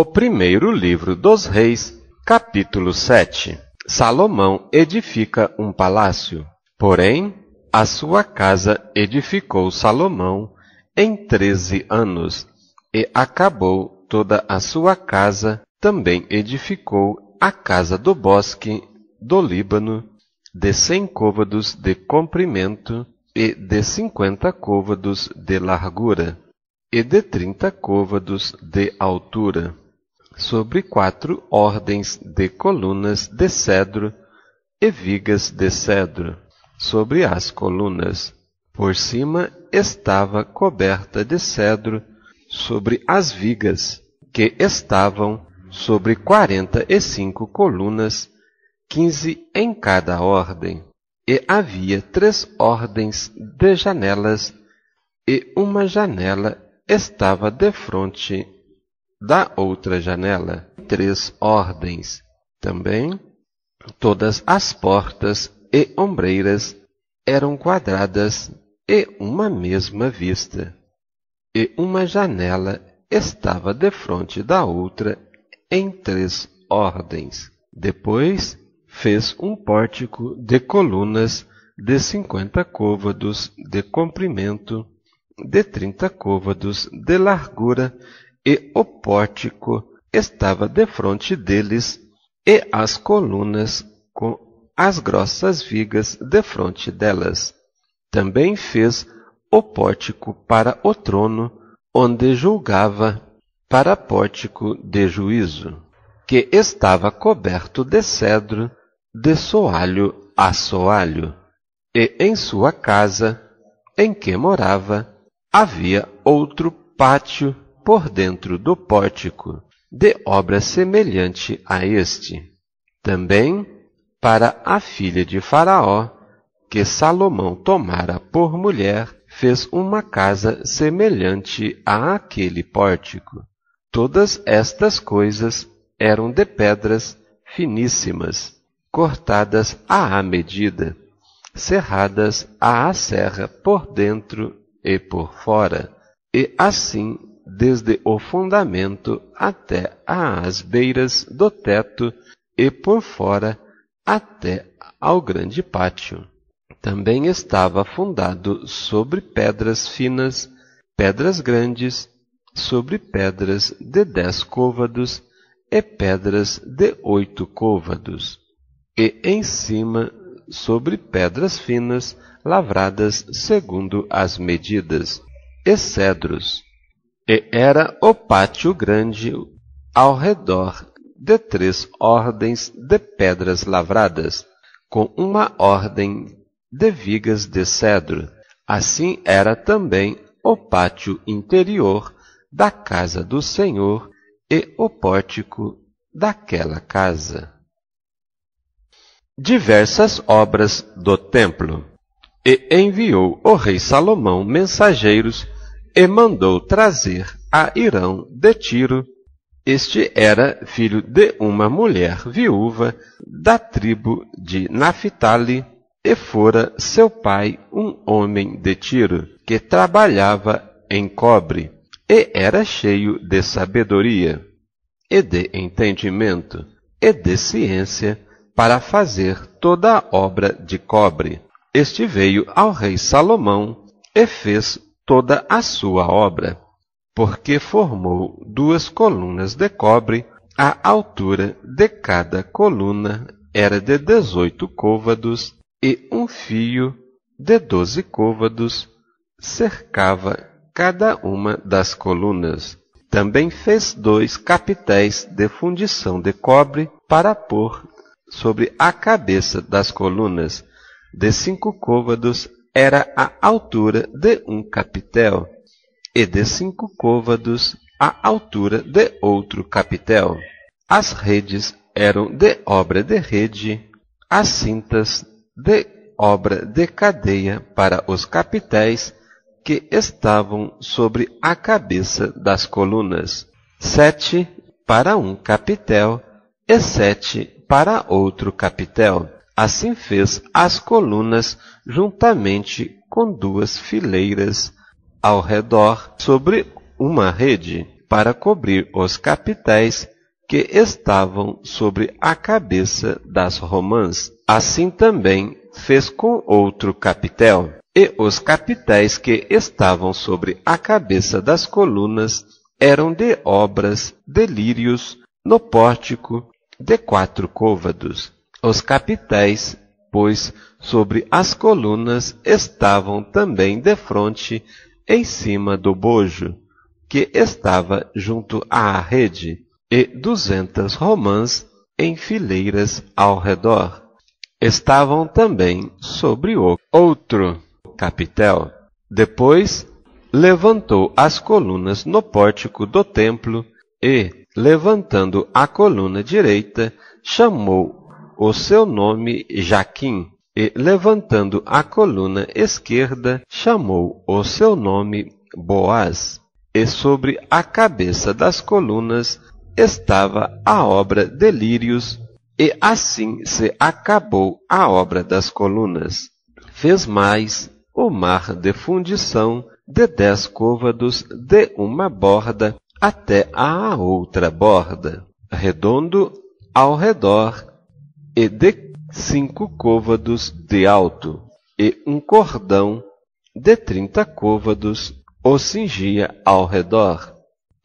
O primeiro livro dos Reis, capítulo 7. Salomão edifica um palácio. Porém, a sua casa edificou Salomão em 13 anos, e acabou toda a sua casa. Também edificou a casa do bosque do Líbano, de 100 côvados de comprimento e de 50 côvados de largura, e de 30 côvados de altura, sobre 4 ordens de colunas de cedro e vigas de cedro, sobre as colunas. Por cima estava coberta de cedro sobre as vigas, que estavam sobre 45 colunas, 15 em cada ordem. E havia 3 ordens de janelas, e uma janela estava defronte da outra janela. 3 ordens. Também todas as portas e ombreiras eram quadradas e uma mesma vista. E uma janela estava defronte da outra em 3 ordens. Depois fez um pórtico de colunas de 50 côvados de comprimento, de 30 côvados de largura, e o pórtico estava defronte deles, e as colunas com as grossas vigas defronte delas. Também fez o pórtico para o trono, onde julgava, para pórtico de juízo, que estava coberto de cedro, de soalho a soalho. E em sua casa, em que morava, havia outro pátio por dentro do pórtico, de obra semelhante a este. Também para a filha de Faraó, que Salomão tomara por mulher, fez uma casa semelhante àquele pórtico. Todas estas coisas eram de pedras finíssimas, cortadas à medida, serradas à serra por dentro e por fora, e assim desde o fundamento até às beiras do teto, e por fora até ao grande pátio. Também estava fundado sobre pedras finas, pedras grandes, sobre pedras de 10 côvados e pedras de 8 côvados, e em cima sobre pedras finas, lavradas segundo as medidas, e cedros. E era o pátio grande ao redor de 3 ordens de pedras lavradas, com uma ordem de vigas de cedro. Assim era também o pátio interior da casa do Senhor e o pórtico daquela casa. Diversas obras do templo. E enviou o rei Salomão mensageiros e mandou trazer a Hirão de Tiro. Este era filho de uma mulher viúva da tribo de Naphtali, e fora seu pai um homem de Tiro, que trabalhava em cobre, e era cheio de sabedoria, e de entendimento, e de ciência, para fazer toda a obra de cobre. Este veio ao rei Salomão, e fez toda a sua obra, porque formou 2 colunas de cobre. A altura de cada coluna era de 18 côvados, e um fio de 12 côvados cercava cada uma das colunas. Também fez 2 capitéis de fundição de cobre para pôr sobre a cabeça das colunas. De 5 côvados era a altura de um capitel, e de 5 côvados a altura de outro capitel. As redes eram de obra de rede, as cintas de obra de cadeia para os capitéis que estavam sobre a cabeça das colunas, 7 para um capitel e 7 para outro capitel. Assim fez as colunas juntamente com 2 fileiras ao redor sobre uma rede. para cobrir os capitéis que estavam sobre a cabeça das romãs. Assim também fez com outro capitel. E os capitéis que estavam sobre a cabeça das colunas eram de obras de lírios no pórtico de 4 côvados. Os capitéis, pois, sobre as colunas estavam também defronte em cima do bojo, que estava junto à rede, e 200 romãs em fileiras ao redor. Estavam também sobre o outro capitel. Depois levantou as colunas no pórtico do templo e, levantando a coluna direita, chamou o seu nome Jaquim, e, levantando a coluna esquerda, chamou o seu nome Boaz. E sobre a cabeça das colunas estava a obra de lírios, e assim se acabou a obra das colunas. Fez mais o mar de fundição de 10 côvados de uma borda até a outra borda, redondo ao redor, e de 5 côvados de alto, e um cordão de 30 côvados o cingia ao redor,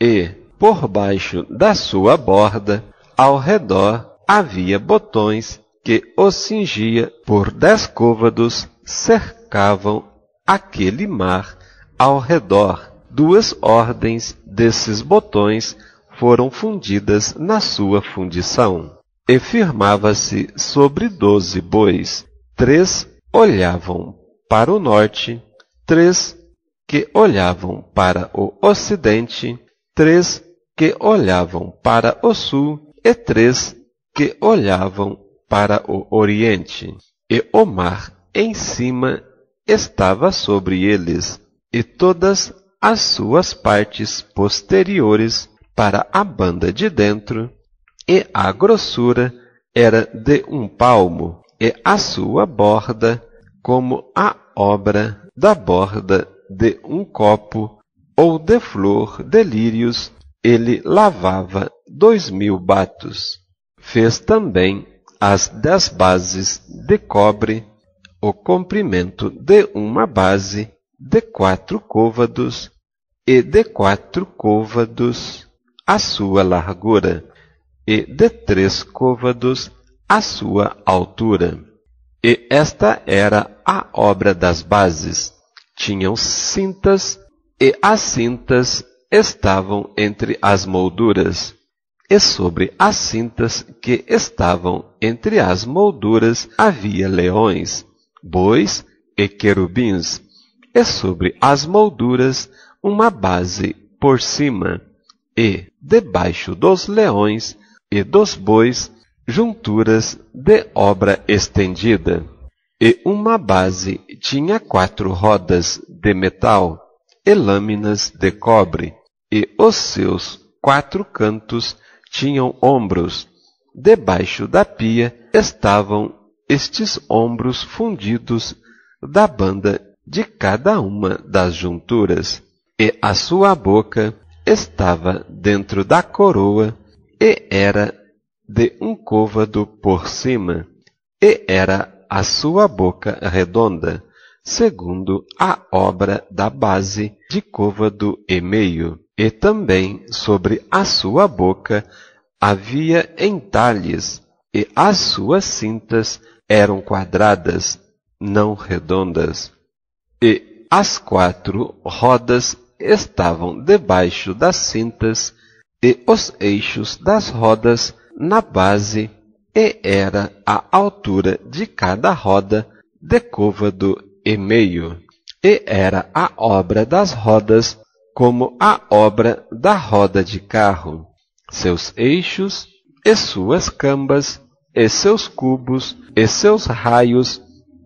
e, por baixo da sua borda, ao redor, havia botões que o cingia por 10 côvados, cercavam aquele mar ao redor. 2 ordens desses botões foram fundidas na sua fundição, e firmava-se sobre 12 bois. 3 olhavam para o norte, 3 que olhavam para o ocidente, 3 que olhavam para o sul, e 3 que olhavam para o oriente. E o mar em cima estava sobre eles, e todas as suas partes posteriores para a banda de dentro, e a grossura era de 1 palmo, e a sua borda como a obra da borda de um copo, ou de flor de lírios. Ele lavava 2000 batos. Fez também as 10 bases de cobre, o comprimento de uma base de 4 côvados, e de 4 côvados a sua largura, e de 3 côvados a sua altura. E esta era a obra das bases. Tinham cintas, e as cintas estavam entre as molduras. E sobre as cintas que estavam entre as molduras havia leões, bois e querubins, e sobre as molduras uma base por cima, e debaixo dos leões e dos bois junturas de obra estendida. E uma base tinha 4 rodas de metal e lâminas de cobre, e os seus 4 cantos tinham ombros. Debaixo da pia estavam estes ombros fundidos da banda de cada uma das junturas, e a sua boca estava dentro da coroa, e era de 1 côvado por cima, e era a sua boca redonda, segundo a obra da base de côvado e meio. E também sobre a sua boca havia entalhes, e as suas cintas eram quadradas, não redondas. E as 4 rodas estavam debaixo das cintas, e os eixos das rodas na base, e era a altura de cada roda de côvado e meio. E era a obra das rodas como a obra da roda de carro. Seus eixos, e suas cambas, e seus cubos, e seus raios,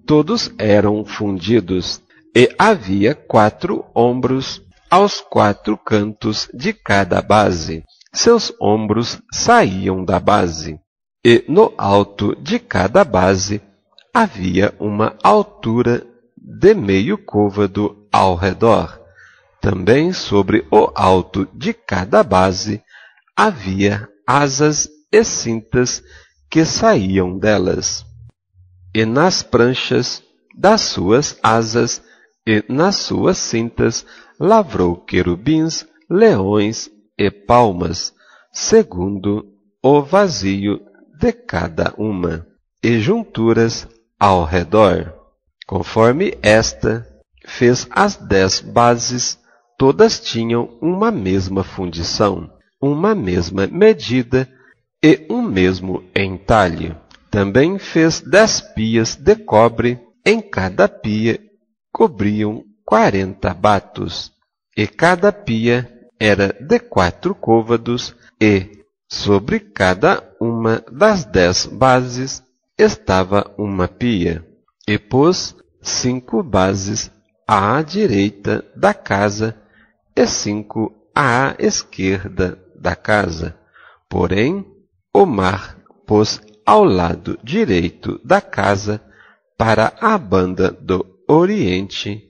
todos eram fundidos. E havia 4 ombros aos 4 cantos de cada base. Seus ombros saíam da base. E no alto de cada base havia uma altura de meio côvado ao redor. Também sobre o alto de cada base havia asas e cintas que saíam delas. E nas pranchas das suas asas e nas suas cintas lavrou querubins, leões e palmas, segundo o vazio de cada uma, e junturas ao redor. Conforme esta, fez as 10 bases, todas tinham uma mesma fundição, uma mesma medida e um mesmo entalhe. Também fez 10 pias de cobre, em cada pia cobriam 40 batos, e cada pia era de 4 côvados, e sobre cada uma das 10 bases estava uma pia, e pôs 5 bases à direita da casa e 5 à esquerda da casa. Porém, o mar pôs ao lado direito da casa, para a banda do oriente,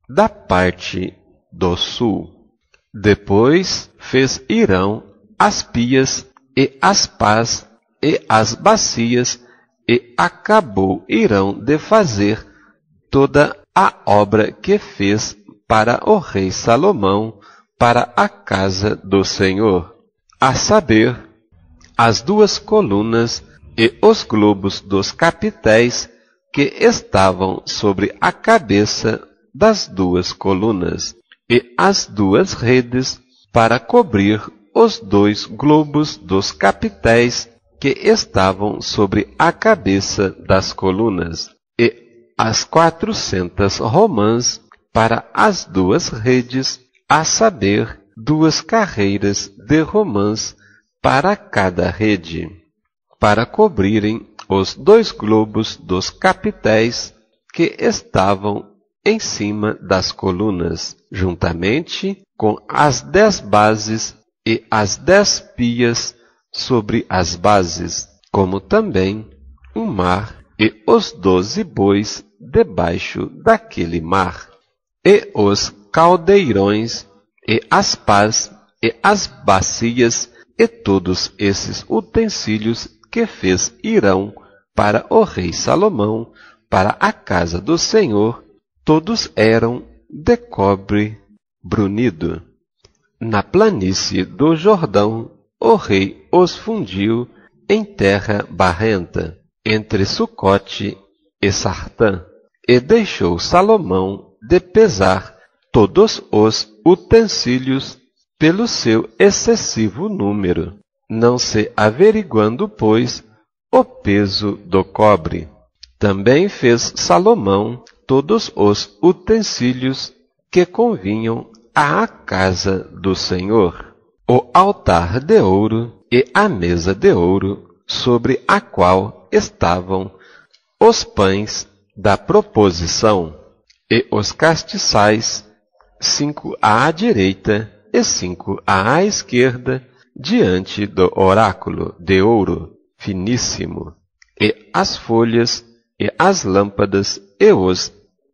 da parte do sul. Depois fez Irão as pias e as pás e as bacias, e acabou Irão de fazer toda a obra que fez para o rei Salomão, para a casa do Senhor, a saber, as 2 colunas e os globos dos capitéis que estavam sobre a cabeça das 2 colunas, e as 2 redes para cobrir os 2 globos dos capitéis que estavam sobre a cabeça das colunas, e as 400 romãs para as 2 redes, a saber, 2 carreiras de romãs para cada rede, para cobrirem os 2 globos dos capitéis que estavam em cima das colunas, juntamente com as 10 bases e as 10 pias sobre as bases, como também um mar e os 12 bois debaixo daquele mar, e os caldeirões, e as pás, e as bacias, e todos esses utensílios que fez Irão para o rei Salomão, para a casa do Senhor, todos eram de cobre brunido. Na planície do Jordão, o rei os fundiu em terra barrenta, entre Sucote e Sartã, e deixou Salomão de pesar todos os utensílios pelo seu excessivo número, não se averiguando, pois, o peso do cobre. Também fez Salomão todos os utensílios que convinham à casa do Senhor, o altar de ouro e a mesa de ouro, sobre a qual estavam os pães da proposição, e os castiçais, 5 à direita e 5 à esquerda, diante do oráculo de ouro finíssimo, e as folhas, e as lâmpadas, e os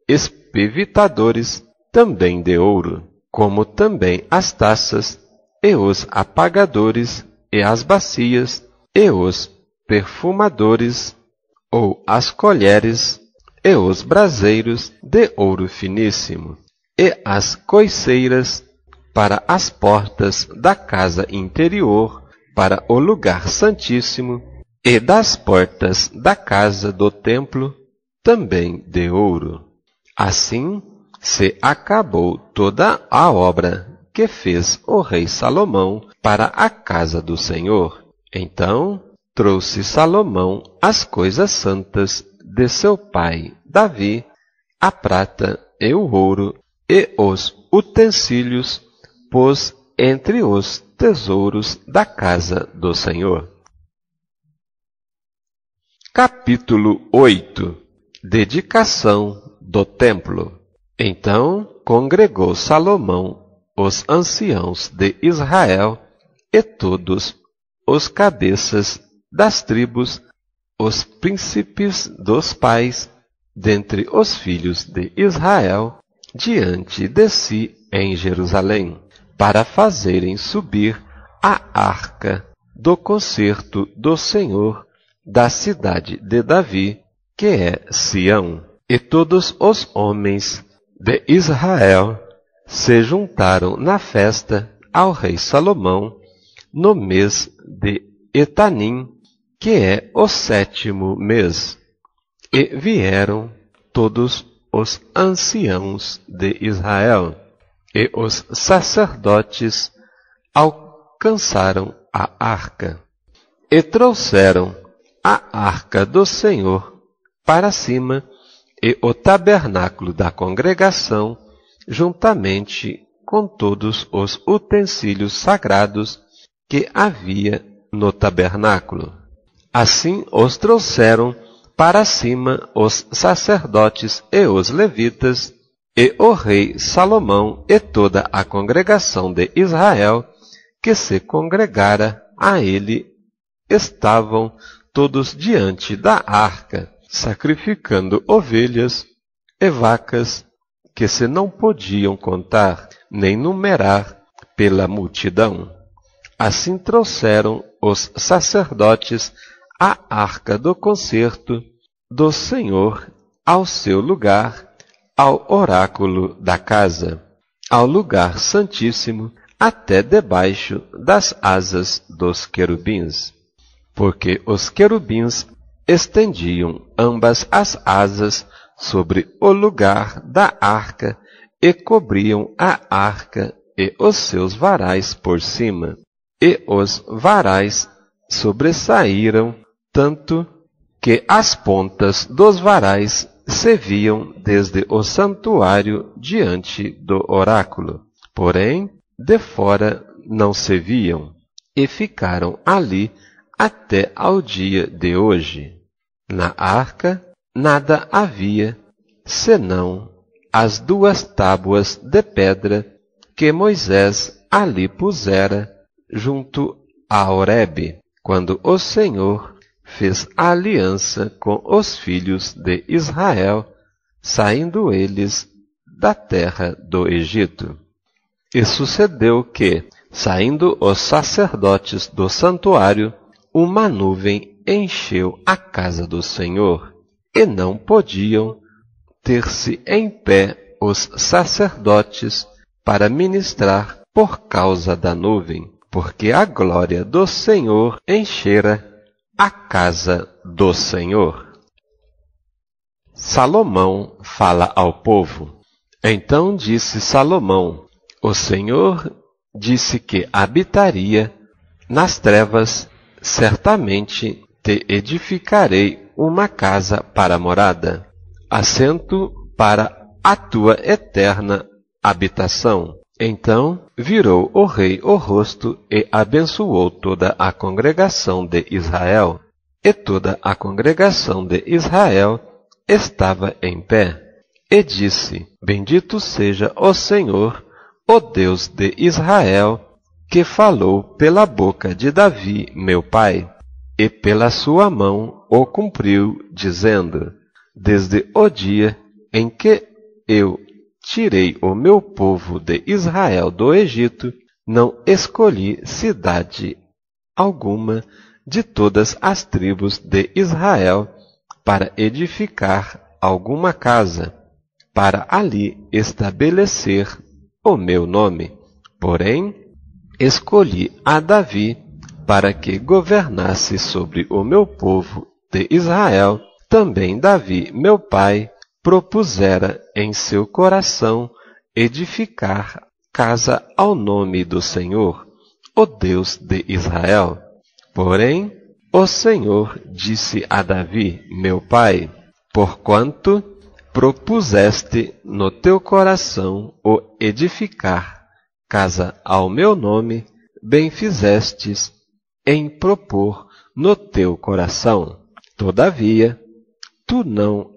espevitadores, também de ouro, como também as taças, e os apagadores, e as bacias, e os perfumadores, ou as colheres, e os braseiros de ouro finíssimo, e as coiceiras para as portas da casa interior, para o lugar santíssimo, e das portas da casa do templo, também de ouro. Assim se acabou toda a obra que fez o rei Salomão para a casa do Senhor. Então trouxe Salomão as coisas santas de seu pai Davi, a prata e o ouro, e os utensílios pôs entre os tesouros da casa do Senhor. Capítulo 8. Dedicação do templo. Então congregou Salomão os anciãos de Israel e todos os cabeças das tribos, os príncipes dos pais, dentre os filhos de Israel, diante de si em Jerusalém, para fazerem subir a arca do concerto do Senhor da cidade de Davi, que é Sião. E todos os homens de Israel se juntaram na festa ao rei Salomão no mês de Etanim, que é o 7º mês. E vieram todos os anciãos de Israel, e os sacerdotes alcançaram a arca, e trouxeram a arca do Senhor para cima, e o tabernáculo da congregação, juntamente com todos os utensílios sagrados que havia no tabernáculo. Assim os trouxeram para cima os sacerdotes e os levitas, e o rei Salomão e toda a congregação de Israel, que se congregara a ele, estavam todos diante da arca, sacrificando ovelhas e vacas, que se não podiam contar nem numerar pela multidão. Assim trouxeram os sacerdotes a arca do concerto do Senhor ao seu lugar, ao oráculo da casa, ao lugar santíssimo, até debaixo das asas dos querubins. Porque os querubins estendiam ambas as asas sobre o lugar da arca e cobriam a arca e os seus varais por cima. E os varais sobressaíram tanto que as pontas dos varais se viam desde o santuário diante do oráculo. Porém, de fora não se viam, e ficaram ali até ao dia de hoje. Na arca nada havia, senão as 2 tábuas de pedra que Moisés ali pusera junto a Horebe, quando o Senhor fez aliança com os filhos de Israel, saindo eles da terra do Egito. E sucedeu que, saindo os sacerdotes do santuário, uma nuvem encheu a casa do Senhor, e não podiam ter-se em pé os sacerdotes para ministrar por causa da nuvem, porque a glória do Senhor enchera a casa do Senhor. Salomão fala ao povo. Então disse Salomão: o Senhor disse que habitaria nas trevas, certamente te edificarei uma casa para morada, assento para a tua eterna habitação. Então virou o rei o rosto e abençoou toda a congregação de Israel. E toda a congregação de Israel estava em pé. E disse: bendito seja o Senhor, o Deus de Israel, que falou pela boca de Davi, meu pai, e pela sua mão o cumpriu, dizendo: desde o dia em que eu tirei o meu povo de Israel do Egito, não escolhi cidade alguma de todas as tribos de Israel para edificar alguma casa, para ali estabelecer o meu nome. Porém, escolhi a Davi para que governasse sobre o meu povo de Israel. Também Davi, meu pai, propusera em seu coração edificar casa ao nome do Senhor, o Deus de Israel. Porém, o Senhor disse a Davi, meu pai: porquanto propuseste no teu coração o edificar casa ao meu nome, bem fizestes em propor no teu coração. Todavia, tu não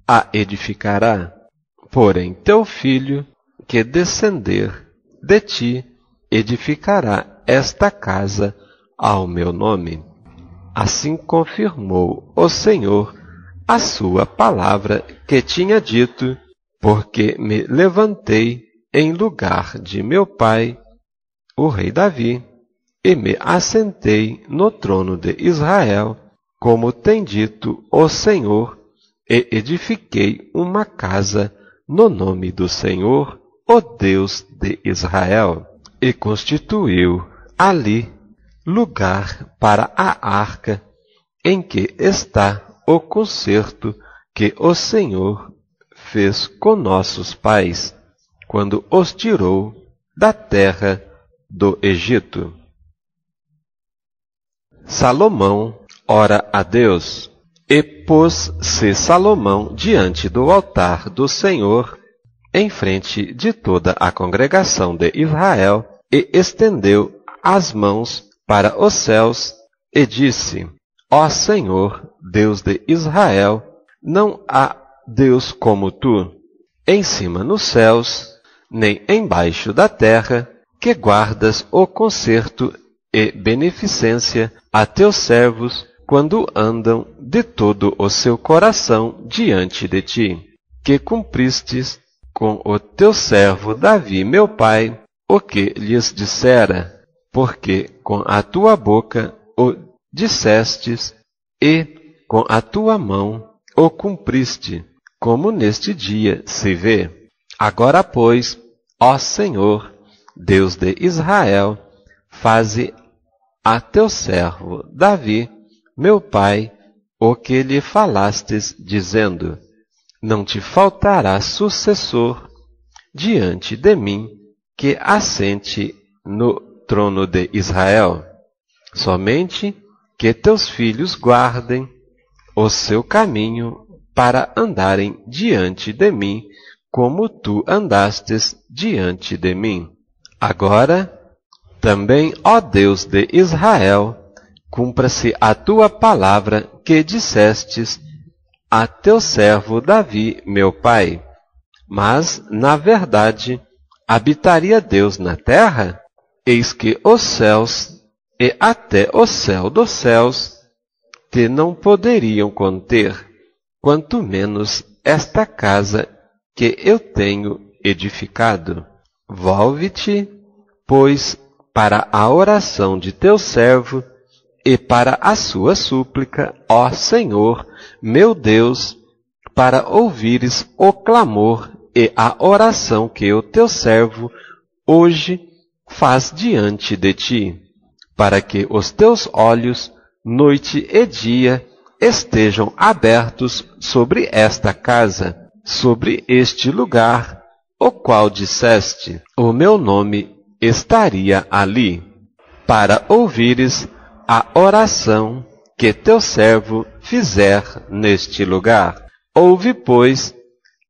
a edificará, porém teu filho, que descender de ti, edificará esta casa ao meu nome. Assim confirmou o Senhor a sua palavra que tinha dito porque me levantei em lugar de meu pai, o rei Davi, e me assentei no trono de Israel, como tem dito o Senhor, e edifiquei uma casa no nome do Senhor, o Deus de Israel, e constituiu ali lugar para a arca, em que está o concerto que o Senhor fez com nossos pais, quando os tirou da terra do Egito. Salomão ora a Deus, e pôs-se Salomão diante do altar do Senhor, em frente de toda a congregação de Israel, e estendeu as mãos para os céus, e disse: Ó Senhor, Deus de Israel, não há Deus como tu, em cima nos céus, nem embaixo da terra, que guardas o concerto e beneficência a teus servos, quando andam de todo o seu coração diante de ti, que cumpristes com o teu servo Davi, meu pai, o que lhes dissera, porque com a tua boca o dissestes, e com a tua mão o cumpriste, como neste dia se vê. Agora, pois, ó Senhor, Deus de Israel, faze a teu servo Davi, meu pai, o que lhe falastes, dizendo: Não te faltará sucessor diante de mim, que assente no trono de Israel. Somente que teus filhos guardem o seu caminho para andarem diante de mim, como tu andastes diante de mim. Agora, também, ó Deus de Israel, cumpra-se a tua palavra que dissestes a teu servo Davi, meu pai. Mas, na verdade, habitaria Deus na terra? Eis que os céus e até o céu dos céus te não poderiam conter, quanto menos esta casa que eu tenho edificado. Volve-te, pois, para a oração de teu servo e para a sua súplica, ó Senhor, meu Deus, para ouvires o clamor e a oração que o teu servo hoje faz diante de ti, para que os teus olhos, noite e dia, estejam abertos sobre esta casa, sobre este lugar, o qual disseste: o meu nome estaria ali, para ouvires a oração que teu servo fizer neste lugar. Ouve, pois,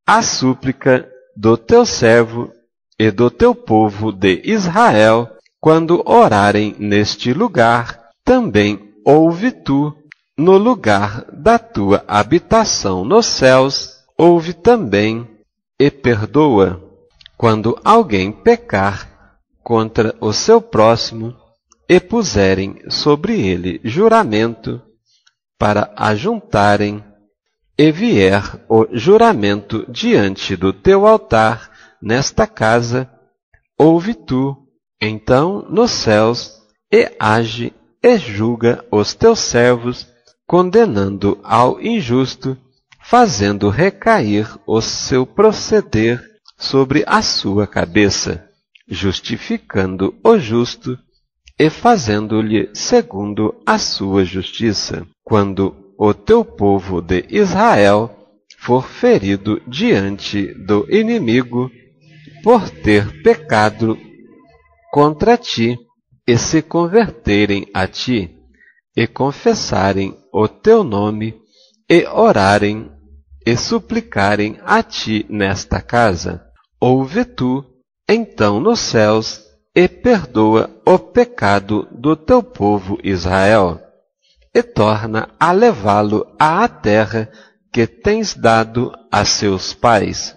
a súplica do teu servo e do teu povo de Israel, quando orarem neste lugar. Também ouve tu, no lugar da tua habitação nos céus, ouve também e perdoa, quando alguém pecar contra o seu próximo, e puserem sobre ele juramento, para ajuntarem, e vier o juramento diante do teu altar nesta casa, ouve tu, então, nos céus, e age e julga os teus servos, condenando ao injusto, fazendo recair o seu proceder sobre a sua cabeça, justificando o justo, e fazendo-lhe segundo a sua justiça, quando o teu povo de Israel for ferido diante do inimigo, por ter pecado contra ti, e se converterem a ti, e confessarem o teu nome, e orarem, e suplicarem a ti nesta casa. Ouve tu, então, nos céus, e perdoa o pecado do teu povo Israel, e torna a levá-lo à terra que tens dado a seus pais.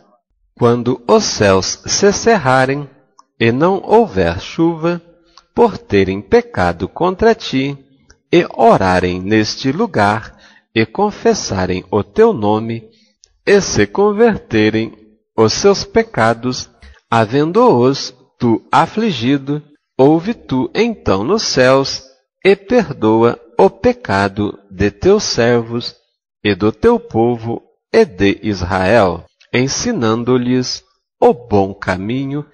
Quando os céus se cerrarem, e não houver chuva, por terem pecado contra ti, e orarem neste lugar, e confessarem o teu nome, e se converterem os seus pecados, havendo-os tu afligido, ouve tu então nos céus, e perdoa o pecado de teus servos, e do teu povo, e de Israel, ensinando-lhes o bom caminho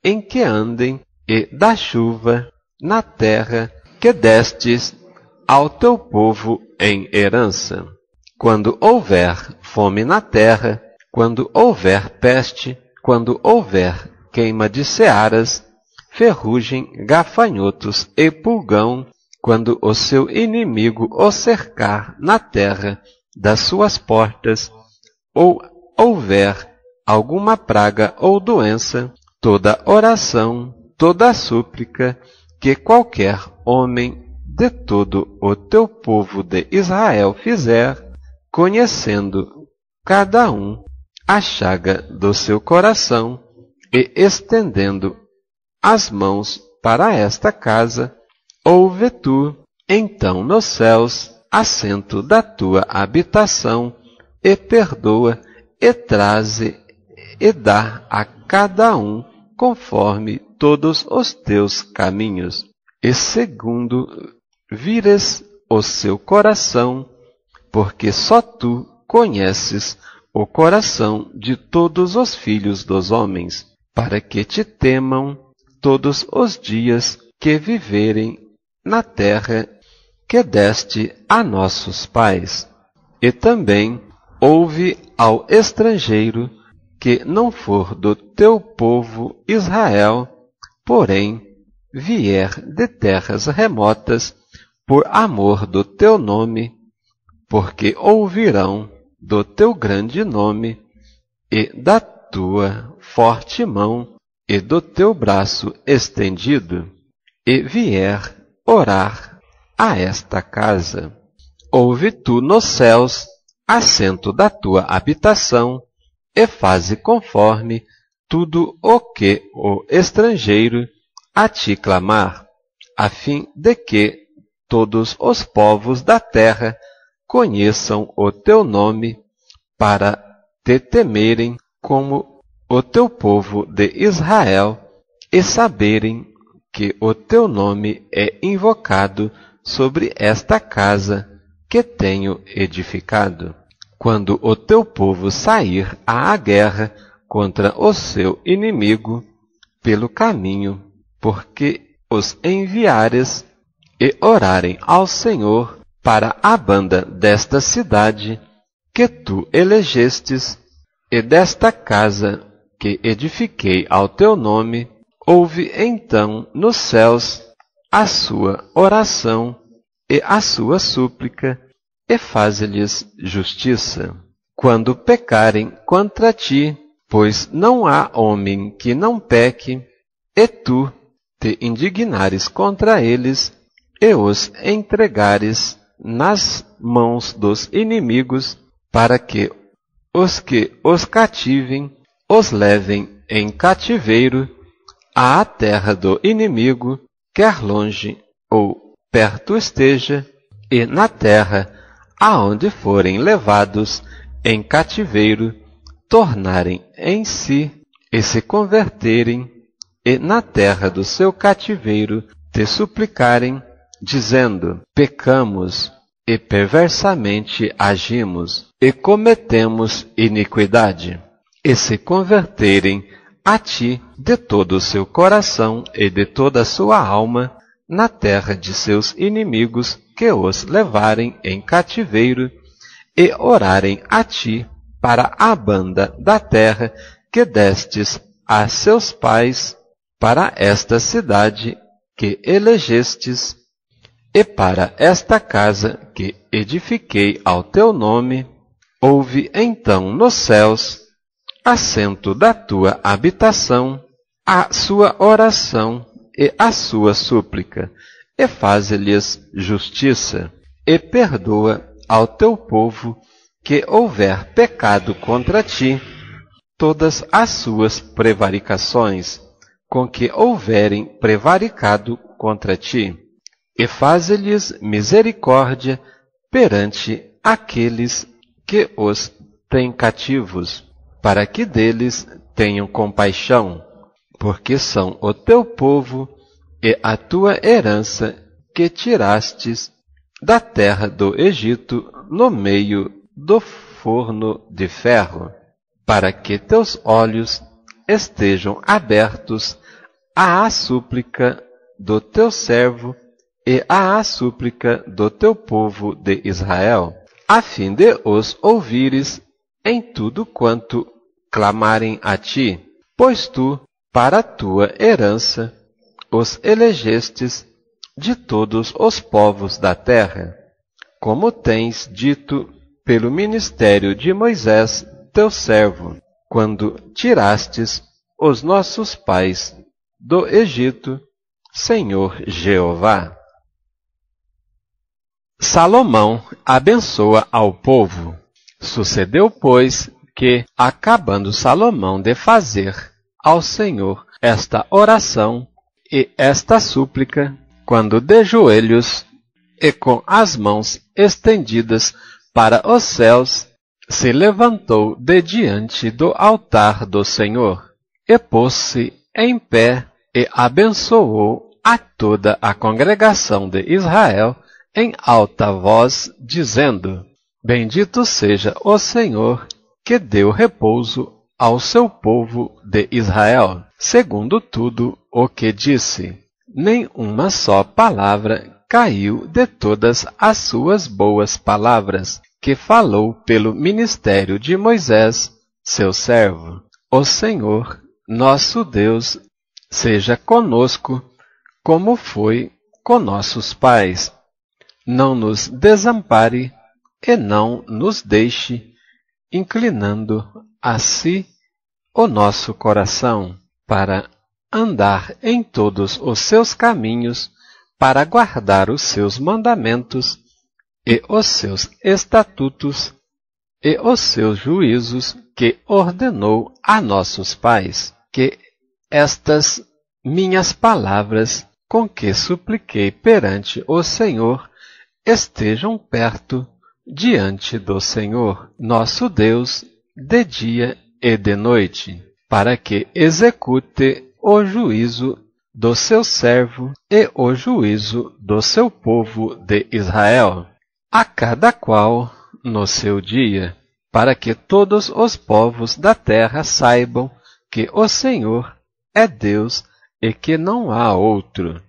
em que andem, e da chuva na terra que destes ao teu povo em herança. Quando houver fome na terra, quando houver peste, quando houver queima de searas, ferrugem, gafanhotos e pulgão, quando o seu inimigo o cercar na terra das suas portas, ou houver alguma praga ou doença, toda oração, toda súplica que qualquer homem de todo o teu povo de Israel fizer, conhecendo cada um a chaga do seu coração e estendendo as mãos para esta casa, ouve tu, então nos céus, assento da tua habitação, e perdoa, e traze, e dá a cada um conforme todos os teus caminhos, e segundo vires o seu coração, porque só tu conheces o coração de todos os filhos dos homens, para que te temam todos os dias que viverem na terra que deste a nossos pais. E também ouve ao estrangeiro que não for do teu povo Israel, porém vier de terras remotas, por amor do teu nome, porque ouvirão do teu grande nome, e da tua forte mão, e do teu braço estendido, e vier orar a esta casa. Ouve tu nos céus, assento da tua habitação, e faze conforme tudo o que o estrangeiro a ti clamar, a fim de que todos os povos da terra conheçam o teu nome, para te temerem como o teu povo de Israel, e saberem que o teu nome é invocado sobre esta casa que tenho edificado. Quando o teu povo sair à guerra contra o seu inimigo pelo caminho, porque os enviares, e orarem ao Senhor para a banda desta cidade que tu elegestes, e desta casa que edifiquei ao teu nome, ouve então nos céus a sua oração e a sua súplica, e faze-lhes justiça. Quando pecarem contra ti, pois não há homem que não peque, e tu te indignares contra eles, e os entregares nas mãos dos inimigos, para que os cativem, os levem em cativeiro à terra do inimigo, quer longe ou perto esteja, e na terra aonde forem levados em cativeiro, tornarem em si e se converterem, e na terra do seu cativeiro te suplicarem, dizendo: pecamos e perversamente agimos, e cometemos iniquidade, e se converterem a ti de todo o seu coração e de toda a sua alma, na terra de seus inimigos que os levarem em cativeiro, e orarem a ti para a banda da terra que destes a seus pais, para esta cidade que elegestes, e para esta casa que edifiquei ao teu nome, ouve então nos céus, assento da tua habitação, a sua oração e a sua súplica, e faze-lhes justiça, e perdoa ao teu povo que houver pecado contra ti, todas as suas prevaricações, com que houverem prevaricado contra ti, e faze-lhes misericórdia perante aqueles que os têm cativos, para que deles tenham compaixão, porque são o teu povo e a tua herança que tirastes da terra do Egito no meio do forno de ferro, para que teus olhos estejam abertos à súplica do teu servo e à súplica do teu povo de Israel, a fim de os ouvires em tudo quanto clamarem a ti, pois tu, para a tua herança, os elegestes de todos os povos da terra, como tens dito pelo ministério de Moisés, teu servo, quando tirastes os nossos pais do Egito, Senhor Jeová. Salomão abençoa ao povo. Sucedeu, pois, que, acabando Salomão de fazer ao Senhor esta oração e esta súplica, quando de joelhos e com as mãos estendidas para os céus, se levantou de diante do altar do Senhor, e pôs-se em pé e abençoou a toda a congregação de Israel em alta voz, dizendo: Bendito seja o Senhor, que deu repouso ao seu povo de Israel, segundo tudo o que disse. Nem uma só palavra caiu de todas as suas boas palavras, que falou pelo ministério de Moisés, seu servo. O Senhor, nosso Deus, seja conosco, como foi com nossos pais. Não nos desampare e não nos deixe, inclinando a si o nosso coração, para andar em todos os seus caminhos, para guardar os seus mandamentos e os seus estatutos e os seus juízos que ordenou a nossos pais. Que estas minhas palavras, com que supliquei perante o Senhor, estejam perto diante do Senhor, nosso Deus, de dia e de noite, para que execute o juízo do seu servo e o juízo do seu povo de Israel, a cada qual no seu dia, para que todos os povos da terra saibam que o Senhor é Deus e que não há outro.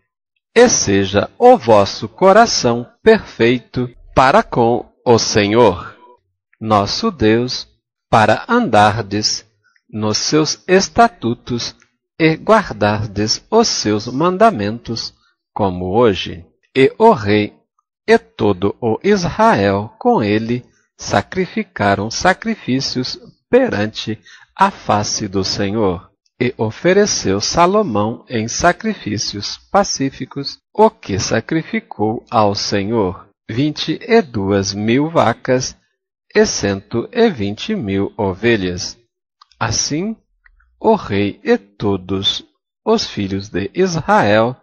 E seja o vosso coração perfeito para com o Senhor, nosso Deus, para andardes nos seus estatutos e guardardes os seus mandamentos, como hoje. E o rei e todo o Israel com ele sacrificaram sacrifícios perante a face do Senhor. E ofereceu Salomão em sacrifícios pacíficos o que sacrificou ao Senhor: 22.000 vacas e 120.000 ovelhas. Assim, o rei e todos os filhos de Israel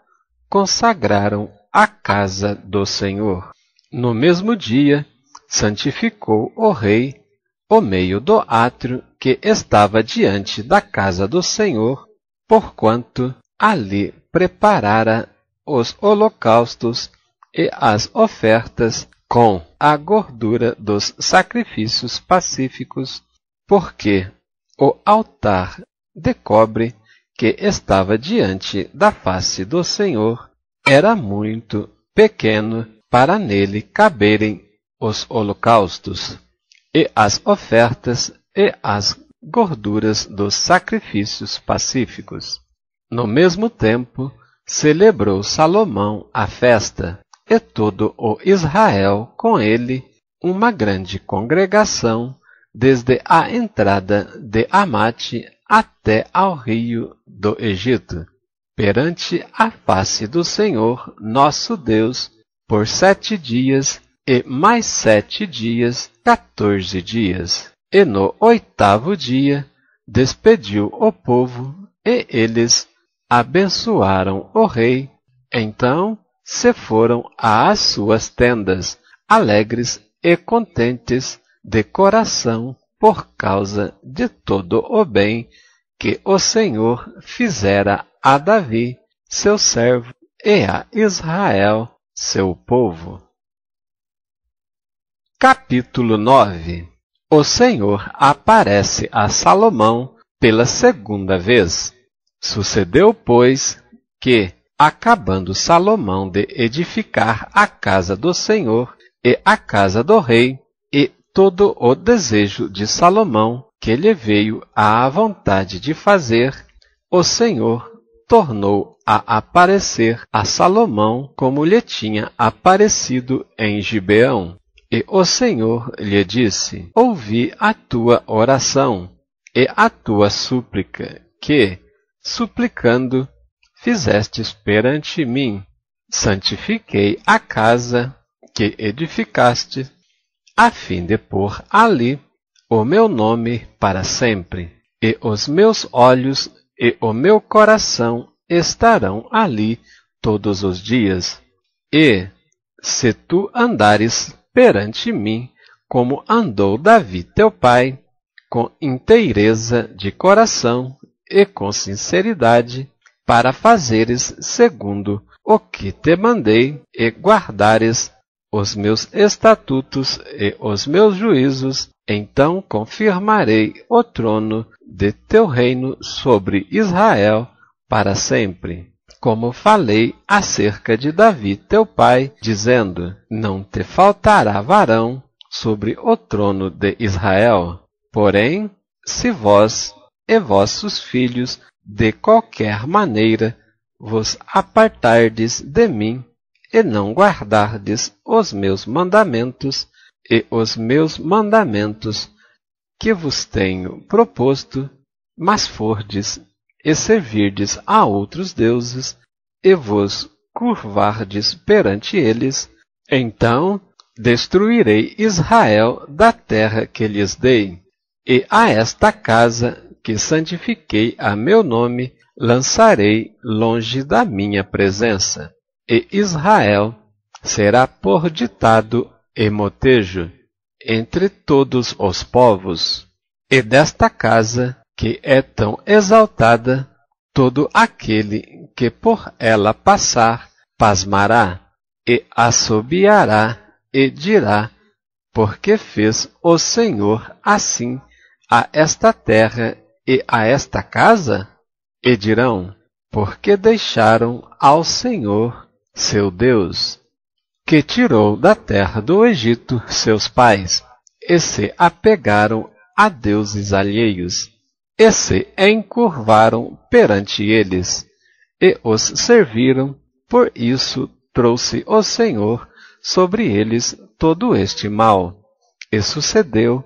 consagraram a casa do Senhor. No mesmo dia, santificou o rei o meio do átrio que estava diante da casa do Senhor, porquanto ali preparara os holocaustos e as ofertas com a gordura dos sacrifícios pacíficos, porque o altar de cobre que estava diante da face do Senhor era muito pequeno para nele caberem os holocaustos e as ofertas e as gorduras dos sacrifícios pacíficos. No mesmo tempo, celebrou Salomão a festa, e todo o Israel com ele, uma grande congregação, desde a entrada de Amate até ao rio do Egito, perante a face do Senhor nosso Deus, por 7 dias, e mais 7 dias, 14 dias. E no 8º dia, despediu o povo, e eles abençoaram o rei. Então se foram às suas tendas, alegres e contentes de coração, por causa de todo o bem que o Senhor fizera a Davi, seu servo, e a Israel, seu povo. Capítulo 9. O Senhor aparece a Salomão pela segunda vez. Sucedeu, pois, que, acabando Salomão de edificar a casa do Senhor e a casa do rei, e todo o desejo de Salomão que lhe veio à vontade de fazer, o Senhor tornou a aparecer a Salomão como lhe tinha aparecido em Gibeão. E o Senhor lhe disse: ouvi a tua oração e a tua súplica, que, suplicando, fizestes perante mim. Santifiquei a casa que edificaste, a fim de pôr ali o meu nome para sempre, e os meus olhos e o meu coração estarão ali todos os dias. E, se tu andares perante mim, como andou Davi teu pai, com inteireza de coração e com sinceridade, para fazeres segundo o que te mandei, e guardares os meus estatutos e os meus juízos, então confirmarei o trono de teu reino sobre Israel para sempre. Como falei acerca de Davi teu pai, dizendo: não te faltará varão sobre o trono de Israel. Porém, se vós e vossos filhos de qualquer maneira vos apartardes de mim, e não guardardes os meus mandamentos e os meus mandamentos que vos tenho proposto, mas fordes e servirdes a outros deuses, e vos curvardes perante eles, então destruirei Israel da terra que lhes dei, e a esta casa que santifiquei a meu nome lançarei longe da minha presença, e Israel será por ditado e motejo entre todos os povos. E desta casa, que é tão exaltada, todo aquele que por ela passar pasmará, e assobiará, e dirá: porque fez o Senhor assim a esta terra e a esta casa? E dirão: porque deixaram ao Senhor, seu Deus, que tirou da terra do Egito seus pais, e se apegaram a deuses alheios, e se encurvaram perante eles, e os serviram. Por isso trouxe o Senhor sobre eles todo este mal. E sucedeu,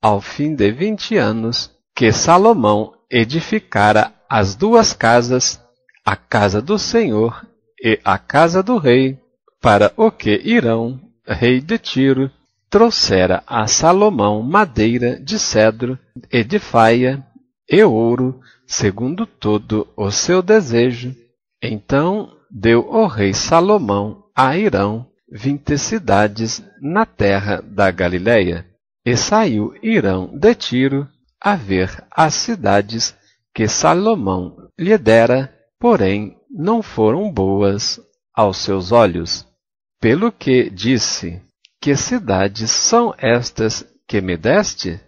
ao fim de 20 anos, que Salomão edificara as duas casas, a casa do Senhor e a casa do rei, para o que Hirão, rei de Tiro, trouxera a Salomão madeira de cedro e de faia e ouro, segundo todo o seu desejo. Então deu o rei Salomão a Hirão 20 cidades na terra da Galileia. E saiu Hirão de Tiro a ver as cidades que Salomão lhe dera, porém não foram boas aos seus olhos. Pelo que disse: que cidades são estas que me deste,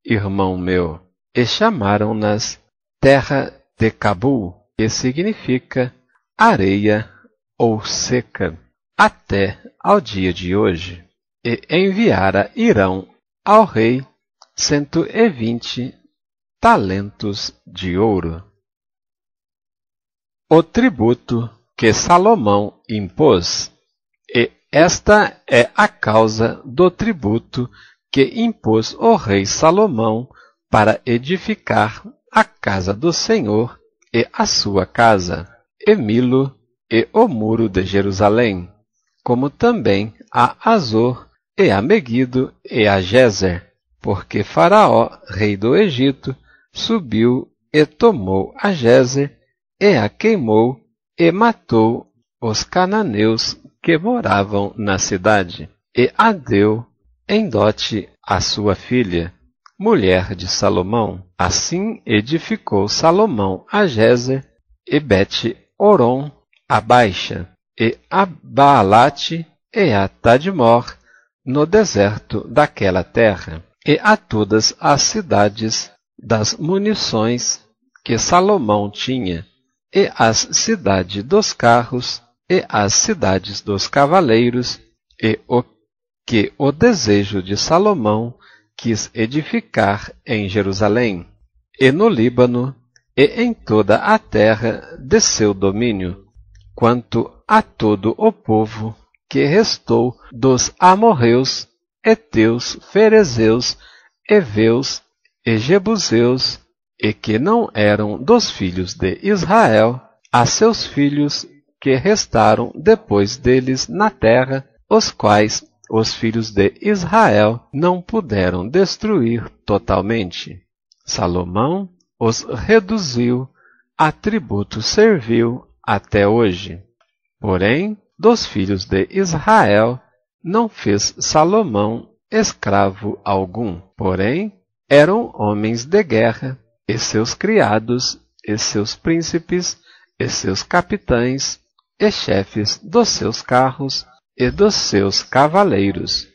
irmão meu? E chamaram-nas terra de Cabul, que significa areia ou seca, até ao dia de hoje. E enviara Hirão ao rei 120 talentos de ouro. O tributo que Salomão impôs. E esta é a causa do tributo que impôs o rei Salomão para edificar a casa do Senhor e a sua casa, e Milo e o muro de Jerusalém, como também a Azor e a Meguido e a Gezer, porque Faraó, rei do Egito, subiu e tomou a Gezer, e a queimou, e matou os cananeus que moravam na cidade, e a deu em dote à sua filha. mulher de Salomão. Assim edificou Salomão a Gézer, e Bet-Horon, a Baixa, e a Baalate, e a Tadmor, no deserto daquela terra, e a todas as cidades das munições que Salomão tinha, e as cidades dos carros, e as cidades dos cavaleiros, e o que o desejo de Salomão quis edificar em Jerusalém, e no Líbano, e em toda a terra de seu domínio, quanto a todo o povo que restou dos amorreus, heteus, ferezeus, heveus e jebuseus, e que não eram dos filhos de Israel, a seus filhos que restaram depois deles na terra, os quais os filhos de Israel não puderam destruir totalmente. Salomão os reduziu a tributo servil até hoje. Porém, dos filhos de Israel não fez Salomão escravo algum. Porém, eram homens de guerra, e seus criados, e seus príncipes, e seus capitães, e chefes dos seus carros, e dos seus cavaleiros.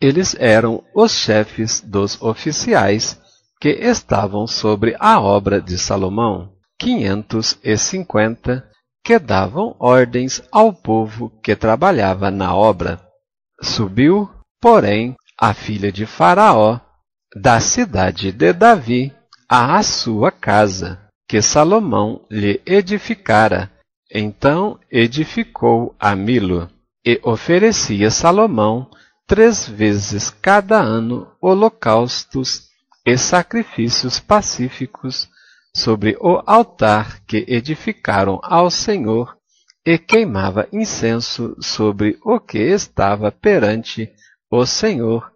Eles eram os chefes dos oficiais que estavam sobre a obra de Salomão, 550, que davam ordens ao povo que trabalhava na obra. Subiu, porém, a filha de Faraó, da cidade de Davi, à sua casa, que Salomão lhe edificara. Então edificou a Milo, e oferecia Salomão 3 vezes cada ano holocaustos e sacrifícios pacíficos sobre o altar que edificaram ao Senhor, e queimava incenso sobre o que estava perante o Senhor,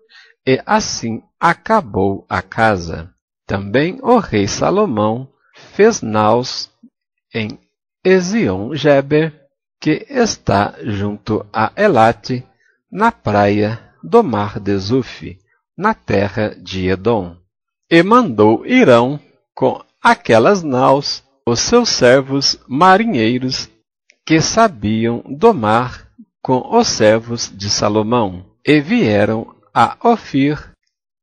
e assim acabou a casa. Também o rei Salomão fez naus em Ezion-Geber, que está junto a Elate, na praia do mar de Zuf, na terra de Edom. E mandou Irão com aquelas naus os seus servos marinheiros, que sabiam domar com os servos de Salomão, e vieram a Ofir,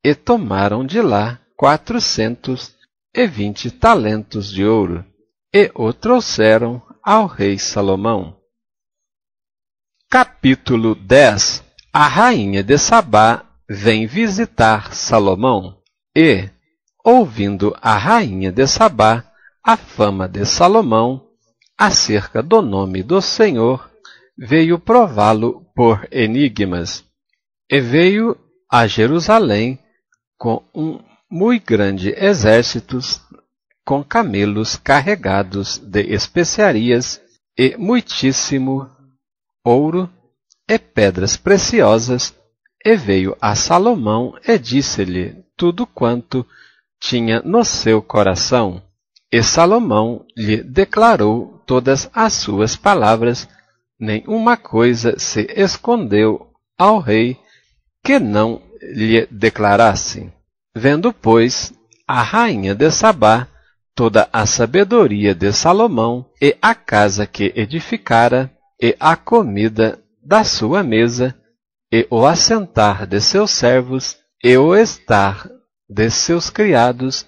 e tomaram de lá 420 talentos de ouro, e o trouxeram ao rei Salomão. Capítulo 10. A rainha de Sabá vem visitar Salomão, e, ouvindo a rainha de Sabá a fama de Salomão acerca do nome do Senhor, veio prová-lo por enigmas, e veio a Jerusalém com muito grande exército, com camelos carregados de especiarias e muitíssimo ouro e pedras preciosas, e veio a Salomão e disse-lhe tudo quanto tinha no seu coração. E Salomão lhe declarou todas as suas palavras, nenhuma coisa se escondeu ao rei que não lhe declarasse. Vendo, pois, a rainha de Sabá toda a sabedoria de Salomão, e a casa que edificara, e a comida da sua mesa, e o assentar de seus servos, e o estar de seus criados,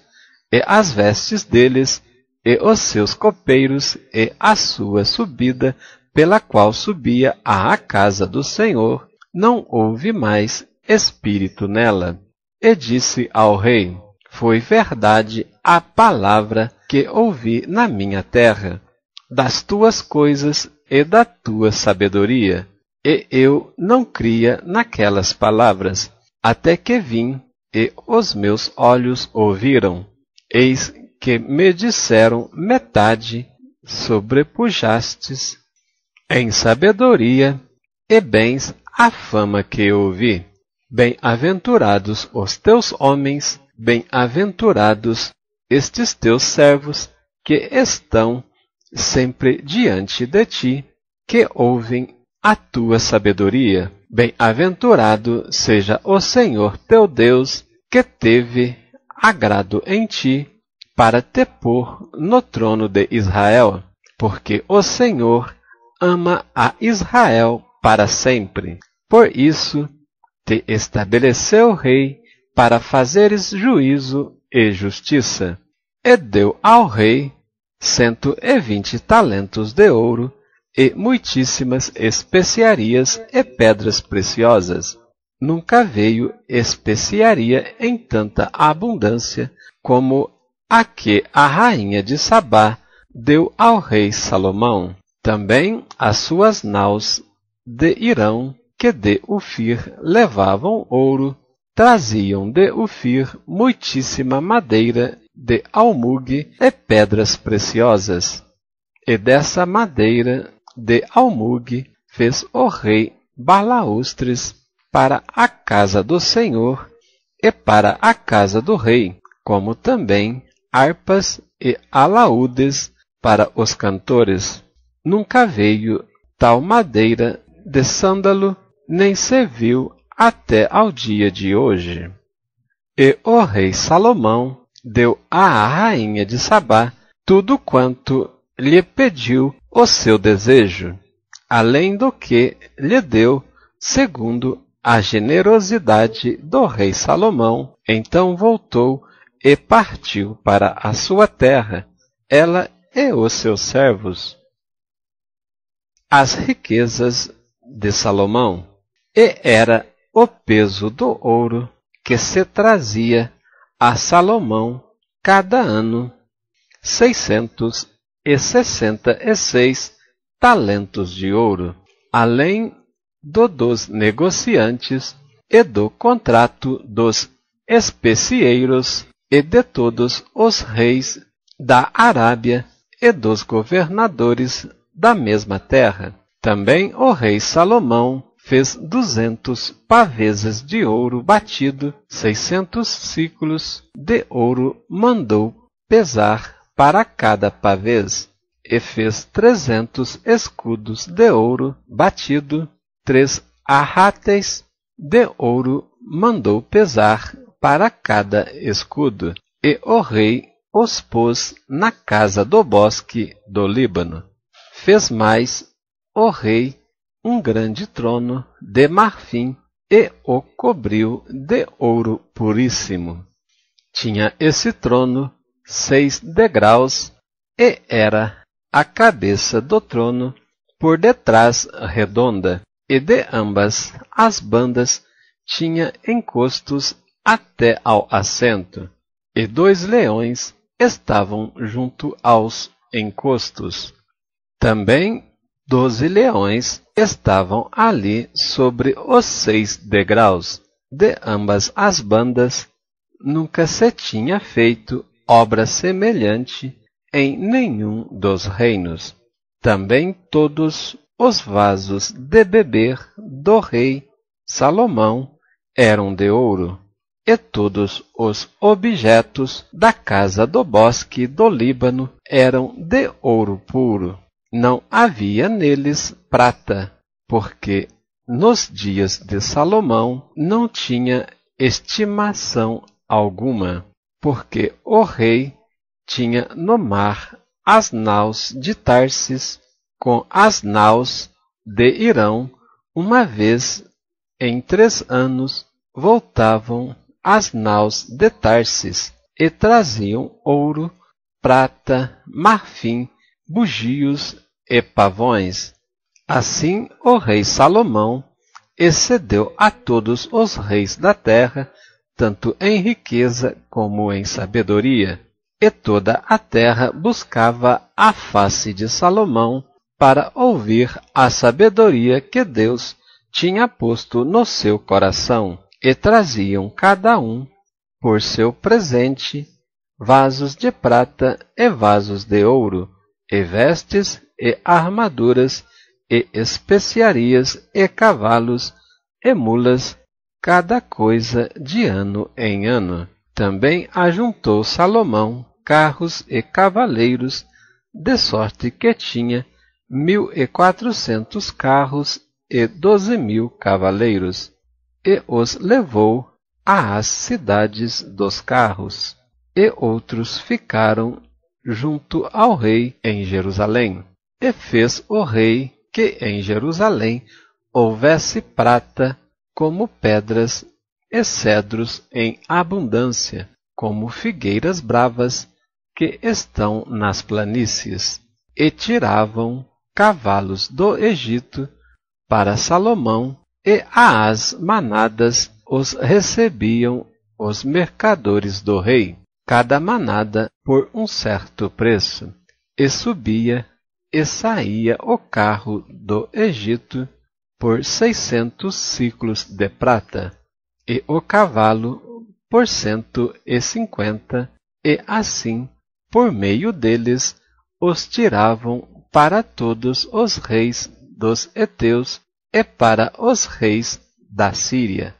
e as vestes deles, e os seus copeiros, e a sua subida, pela qual subia à casa do Senhor, não houve mais espírito nela. E disse ao rei: foi verdade a palavra que ouvi na minha terra, das tuas coisas e da tua sabedoria. E eu não cria naquelas palavras, até que vim, e os meus olhos ouviram. Eis que me disseram metade, sobrepujastes em sabedoria e bens a fama que ouvi. Bem-aventurados os teus homens, bem-aventurados estes teus servos, que estão sempre diante de ti, que ouvem a tua sabedoria. Bem-aventurado seja o Senhor teu Deus, que teve agrado em ti, para te pôr no trono de Israel, porque o Senhor ama a Israel para sempre. Por isso te estabeleceu rei, para fazeres juízo e justiça. E deu ao rei 120 talentos de ouro, e muitíssimas especiarias e pedras preciosas. Nunca veio especiaria em tanta abundância como a que a rainha de Sabá deu ao rei Salomão. Também as suas naus de Irão, que de Ufir levavam ouro, traziam de Ufir muitíssima madeira de almugue e pedras preciosas. E dessa madeira de almugue fez o rei balaústres para a casa do Senhor e para a casa do rei, como também harpas e alaúdes para os cantores. Nunca veio tal madeira de sândalo, nem se viu até ao dia de hoje. E o rei Salomão deu à rainha de Sabá tudo quanto lhe pediu o seu desejo, além do que lhe deu, segundo a generosidade do rei Salomão. Então voltou e partiu para a sua terra, ela e os seus servos. As riquezas de Salomão. E era o peso do ouro que se trazia a Salomão cada ano 666 talentos de ouro, além dos negociantes e do contrato dos especieiros e de todos os reis da Arábia e dos governadores da mesma terra. Também o rei Salomão fez 200 paveses de ouro batido, 600 ciclos de ouro mandou pesar para cada pavês, e fez 300 escudos de ouro batido, 3 arráteis de ouro mandou pesar para cada escudo, e o rei os pôs na casa do bosque do Líbano. Fez mais o rei um grande trono de marfim e o cobriu de ouro puríssimo. Tinha esse trono 6 degraus e era a cabeça do trono por detrás redonda, e de ambas as bandas tinha encostos até ao assento, e 2 leões estavam junto aos encostos. Também 12 leões estavam ali sobre os 6 degraus. De ambas as bandas nunca se tinha feito obra semelhante em nenhum dos reinos. Também todos os vasos de beber do rei Salomão eram de ouro, e todos os objetos da casa do bosque do Líbano eram de ouro puro. Não havia neles prata, porque nos dias de Salomão não tinha estimação alguma, porque o rei tinha no mar as naus de Tarsis com as naus de Irão. Uma vez em 3 anos voltavam as naus de Tarsis e traziam ouro, prata, marfim, bugios e pavões. Assim o rei Salomão excedeu a todos os reis da terra, tanto em riqueza como em sabedoria. E toda a terra buscava a face de Salomão para ouvir a sabedoria que Deus tinha posto no seu coração. E traziam cada um, por seu presente, vasos de prata e vasos de ouro, e vestes e armaduras, e especiarias e cavalos e mulas, cada coisa de ano em ano. Também ajuntou Salomão carros e cavaleiros, de sorte que tinha 1.400 carros e 12.000 cavaleiros, e os levou às cidades dos carros, e outros ficaram junto ao rei em Jerusalém. E fez o rei que em Jerusalém houvesse prata como pedras e cedros em abundância, como figueiras bravas que estão nas planícies, e tiravam cavalos do Egito para Salomão, e às manadas os recebiam os mercadores do rei, cada manada por um certo preço, e subia e saía o carro do Egito por 600 siclos de prata, e o cavalo por 150, e assim, por meio deles, os tiravam para todos os reis dos heteus e para os reis da Síria.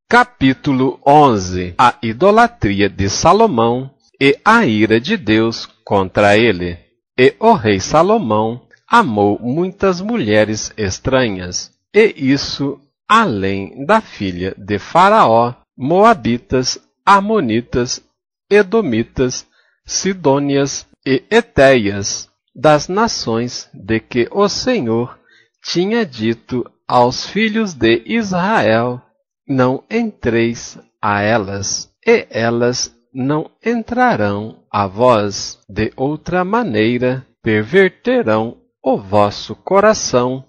Capítulo 11. A idolatria de Salomão e a ira de Deus contra ele. E o rei Salomão amou muitas mulheres estranhas, e isso além da filha de Faraó, moabitas, amonitas, edomitas, sidônias e etéias, das nações de que o Senhor tinha dito aos filhos de Israel: não entreis a elas, e elas não entrarão a vós. De outra maneira perverterão o vosso coração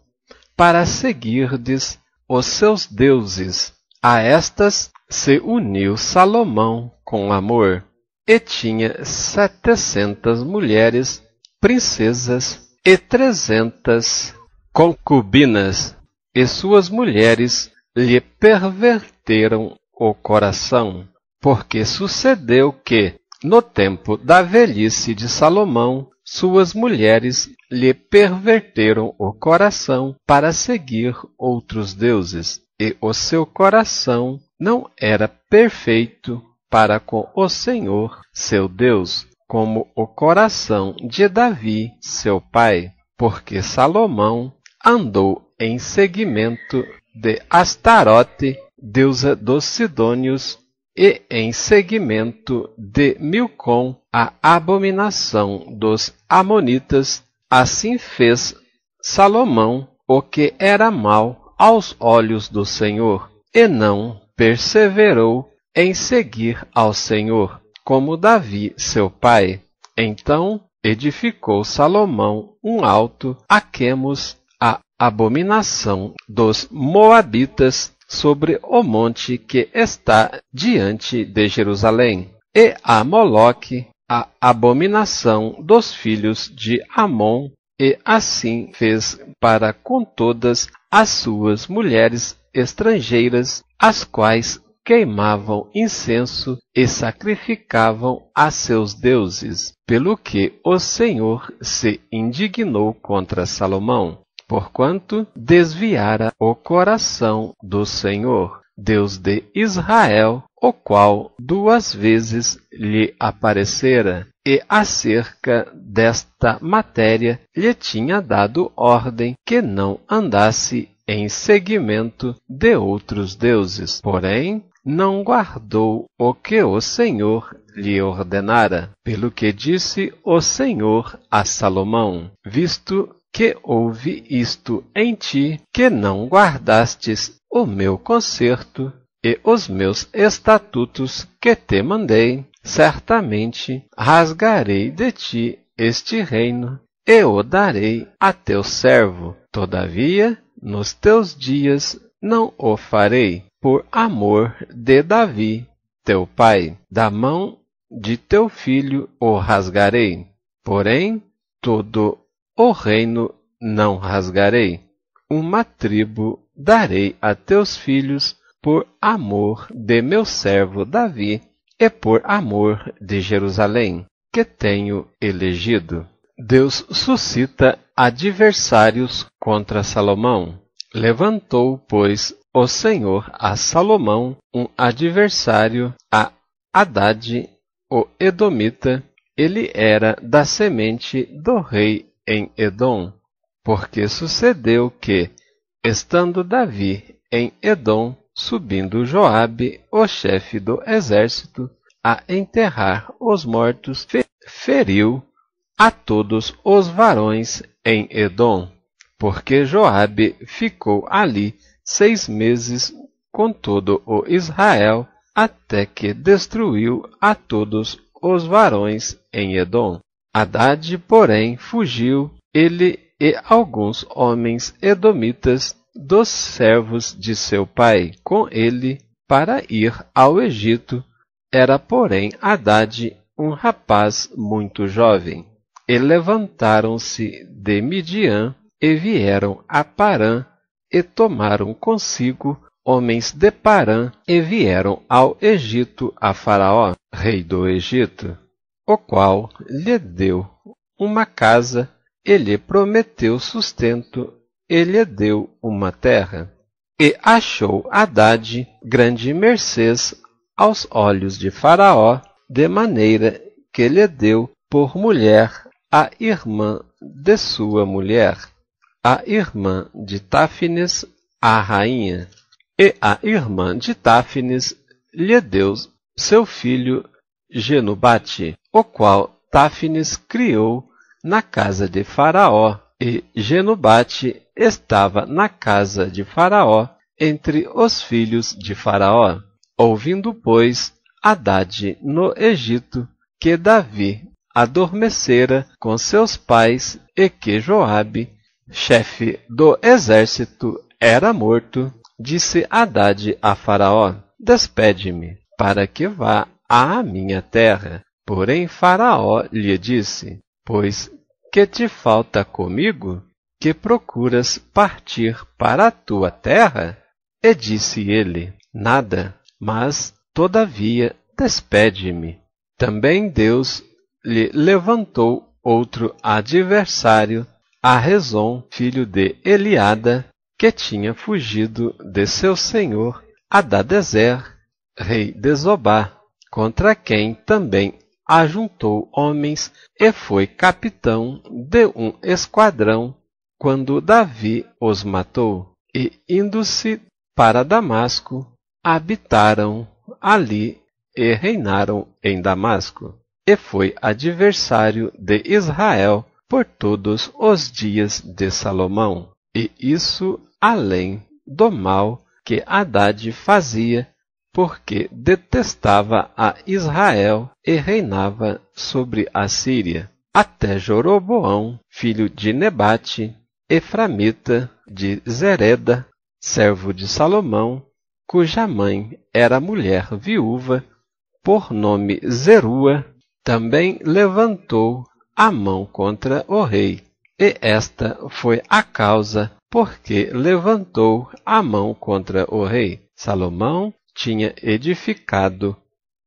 para seguirdes os seus deuses. A estas se uniu Salomão com amor, e tinha 700 mulheres, princesas, e 300 concubinas, e suas mulheres lhe perverteram o coração, porque sucedeu que, no tempo da velhice de Salomão, suas mulheres lhe perverteram o coração para seguir outros deuses, e o seu coração não era perfeito para com o Senhor, seu Deus, como o coração de Davi, seu pai, porque Salomão andou em seguimento de Astarote, deusa dos Sidônios, e em seguimento de Milcom, a abominação dos Amonitas. Assim fez Salomão o que era mal aos olhos do Senhor, e não perseverou em seguir ao Senhor, como Davi, seu pai. Então edificou Salomão um alto a Quemos, a abominação dos Moabitas, sobre o monte que está diante de Jerusalém, e a Moloque, a abominação dos filhos de Amon, e assim fez para com todas as suas mulheres estrangeiras, as quais queimavam incenso e sacrificavam a seus deuses, pelo que o Senhor se indignou contra Salomão, porquanto desviara o coração do Senhor, Deus de Israel, o qual 2 vezes lhe aparecera, e acerca desta matéria lhe tinha dado ordem que não andasse em seguimento de outros deuses. Porém, não guardou o que o Senhor lhe ordenara, pelo que disse o Senhor a Salomão: visto que houve isto em ti, que não guardastes o meu concerto e os meus estatutos que te mandei, certamente rasgarei de ti este reino e o darei a teu servo. Todavia, nos teus dias não o farei, por amor de Davi, teu pai. Da mão de teu filho o rasgarei, porém todo o reino não rasgarei. Uma tribo darei a teus filhos por amor de meu servo Davi e por amor de Jerusalém, que tenho elegido. Deus suscita adversários contra Salomão. Levantou, pois, o Senhor a Salomão um adversário, a Hadade, o Edomita. Ele era da semente do rei em Edom, porque sucedeu que, estando Davi em Edom, subindo Joabe, o chefe do exército, a enterrar os mortos, feriu a todos os varões em Edom, porque Joabe ficou ali 6 meses com todo o Israel, até que destruiu a todos os varões em Edom. Hadade, porém, fugiu, ele e alguns homens edomitas dos servos de seu pai com ele para ir ao Egito. Era, porém, Hadade um rapaz muito jovem. E levantaram-se de Midian e vieram a Parã, e tomaram consigo homens de Parã, e vieram ao Egito a Faraó, rei do Egito, o qual lhe deu uma casa, e lhe prometeu sustento, e lhe deu uma terra. E achou Hadade grande mercês aos olhos de Faraó, de maneira que lhe deu por mulher a irmã de sua mulher, a irmã de Táfnis, a rainha. E a irmã de Táfnis lhe deu seu filho Genubate, o qual Táfnis criou na casa de Faraó, e Genubate estava na casa de Faraó, entre os filhos de Faraó. Ouvindo, pois, Hadade no Egito que Davi adormecera com seus pais e que Joabe, chefe do exército, era morto, disse Hadade a Faraó: Despede-me, para que vá à minha terra. Porém Faraó lhe disse: Pois que te falta comigo, que procuras partir para a tua terra? E disse ele: Nada, mas, todavia, despede-me. Também Deus lhe levantou outro adversário, a Rezon, filho de Eliada, que tinha fugido de seu senhor Hadadezer, rei de Zobá, contra quem também ajuntou homens e foi capitão de um esquadrão, quando Davi os matou. E, indo-se para Damasco, habitaram ali e reinaram em Damasco. E foi adversário de Israel por todos os dias de Salomão. E isso além do mal que Hadade fazia, porque detestava a Israel e reinava sobre a Síria, até Joroboão, filho de Nebate, eframita de Zereda, servo de Salomão, cuja mãe era mulher viúva, por nome Zerua, também levantou a mão contra o rei. E esta foi a causa porque levantou a mão contra o rei. Salomão tinha edificado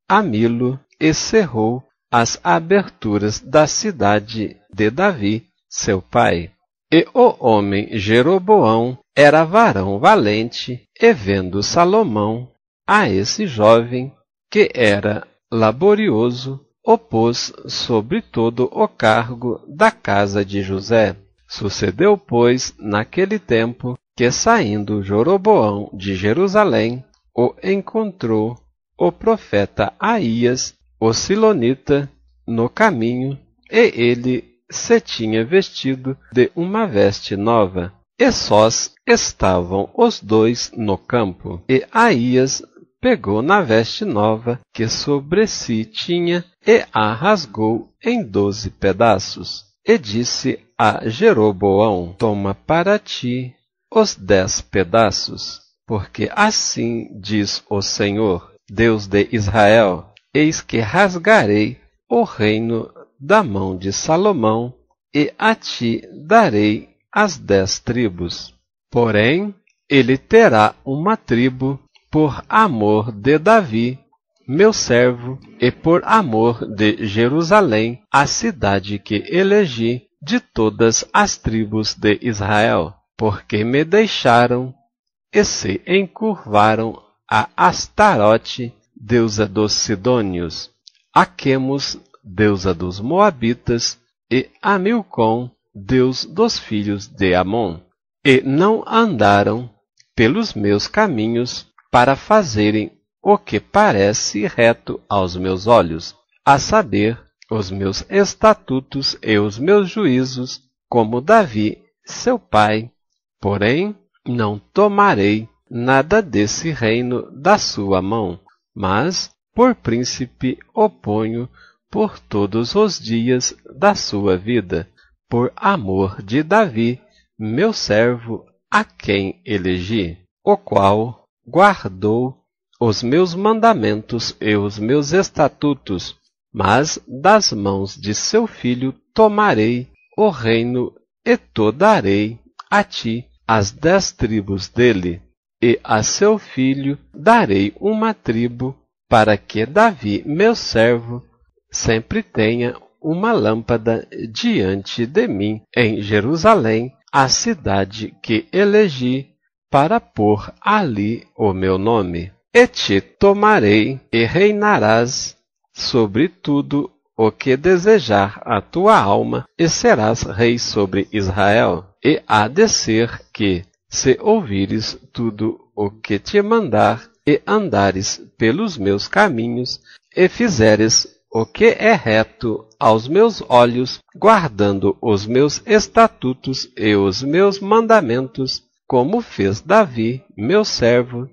a Milo e cerrou as aberturas da cidade de Davi, seu pai. E o homem Jeroboão era varão valente, e vendo Salomão a esse jovem, que era laborioso, opôs sobre todo o cargo da casa de José. Sucedeu, pois, naquele tempo, que saindo Joroboão de Jerusalém, o encontrou o profeta Aías, o silonita, no caminho, e ele se tinha vestido de uma veste nova, e sós estavam os dois no campo. E Aías pegou na veste nova que sobre si tinha e a rasgou em 12 pedaços. E disse a Jeroboão: Toma para ti os 10 pedaços, porque assim diz o Senhor, Deus de Israel: Eis que rasgarei o reino da mão de Salomão, e a ti darei as 10 tribos. Porém, ele terá uma tribo por amor de Davi, meu servo, e por amor de Jerusalém, a cidade que elegi de todas as tribos de Israel, porque me deixaram e se encurvaram a Astarote, deusa dos Sidônios, a Quemos, deusa dos Moabitas, e a Milcom, deus dos filhos de Amon, e não andaram pelos meus caminhos, para fazerem o que parece reto aos meus olhos, a saber, os meus estatutos e os meus juízos, como Davi, seu pai. Porém, não tomarei nada desse reino da sua mão, mas por príncipe o ponho por todos os dias da sua vida, por amor de Davi, meu servo, a quem elegi, o qual guardou os meus mandamentos e os meus estatutos, mas das mãos de seu filho tomarei o reino e to darei a ti as 10 tribos dele, e a seu filho darei uma tribo, para que Davi, meu servo, sempre tenha uma lâmpada diante de mim em Jerusalém, a cidade que elegi para pôr ali o meu nome. E te tomarei e reinarás sobre tudo o que desejar a tua alma, e serás rei sobre Israel. E há de ser que, se ouvires tudo o que te mandar, e andares pelos meus caminhos, e fizeres o que é reto aos meus olhos, guardando os meus estatutos e os meus mandamentos, como fez Davi, meu servo,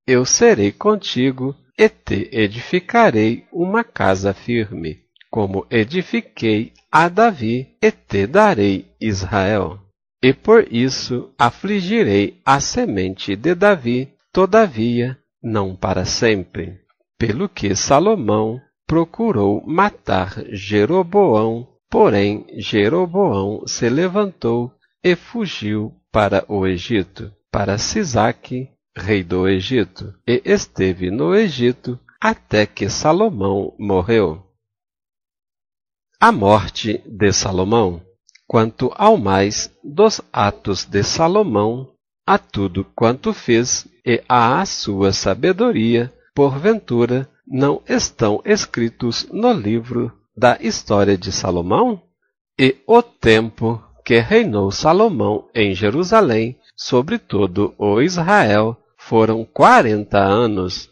eu serei contigo e te edificarei uma casa firme, como edifiquei a Davi, e te darei Israel. E por isso afligirei a semente de Davi, todavia, não para sempre. Pelo que Salomão procurou matar Jeroboão, porém Jeroboão se levantou e fugiu para o Egito, para Sisaque, rei do Egito, e esteve no Egito até que Salomão morreu. A morte de Salomão. Quanto ao mais dos atos de Salomão, a tudo quanto fez e à sua sabedoria, porventura, não estão escritos no livro da história de Salomão? E o tempo que reinou Salomão em Jerusalém sobre todo o Israel foram 40 anos.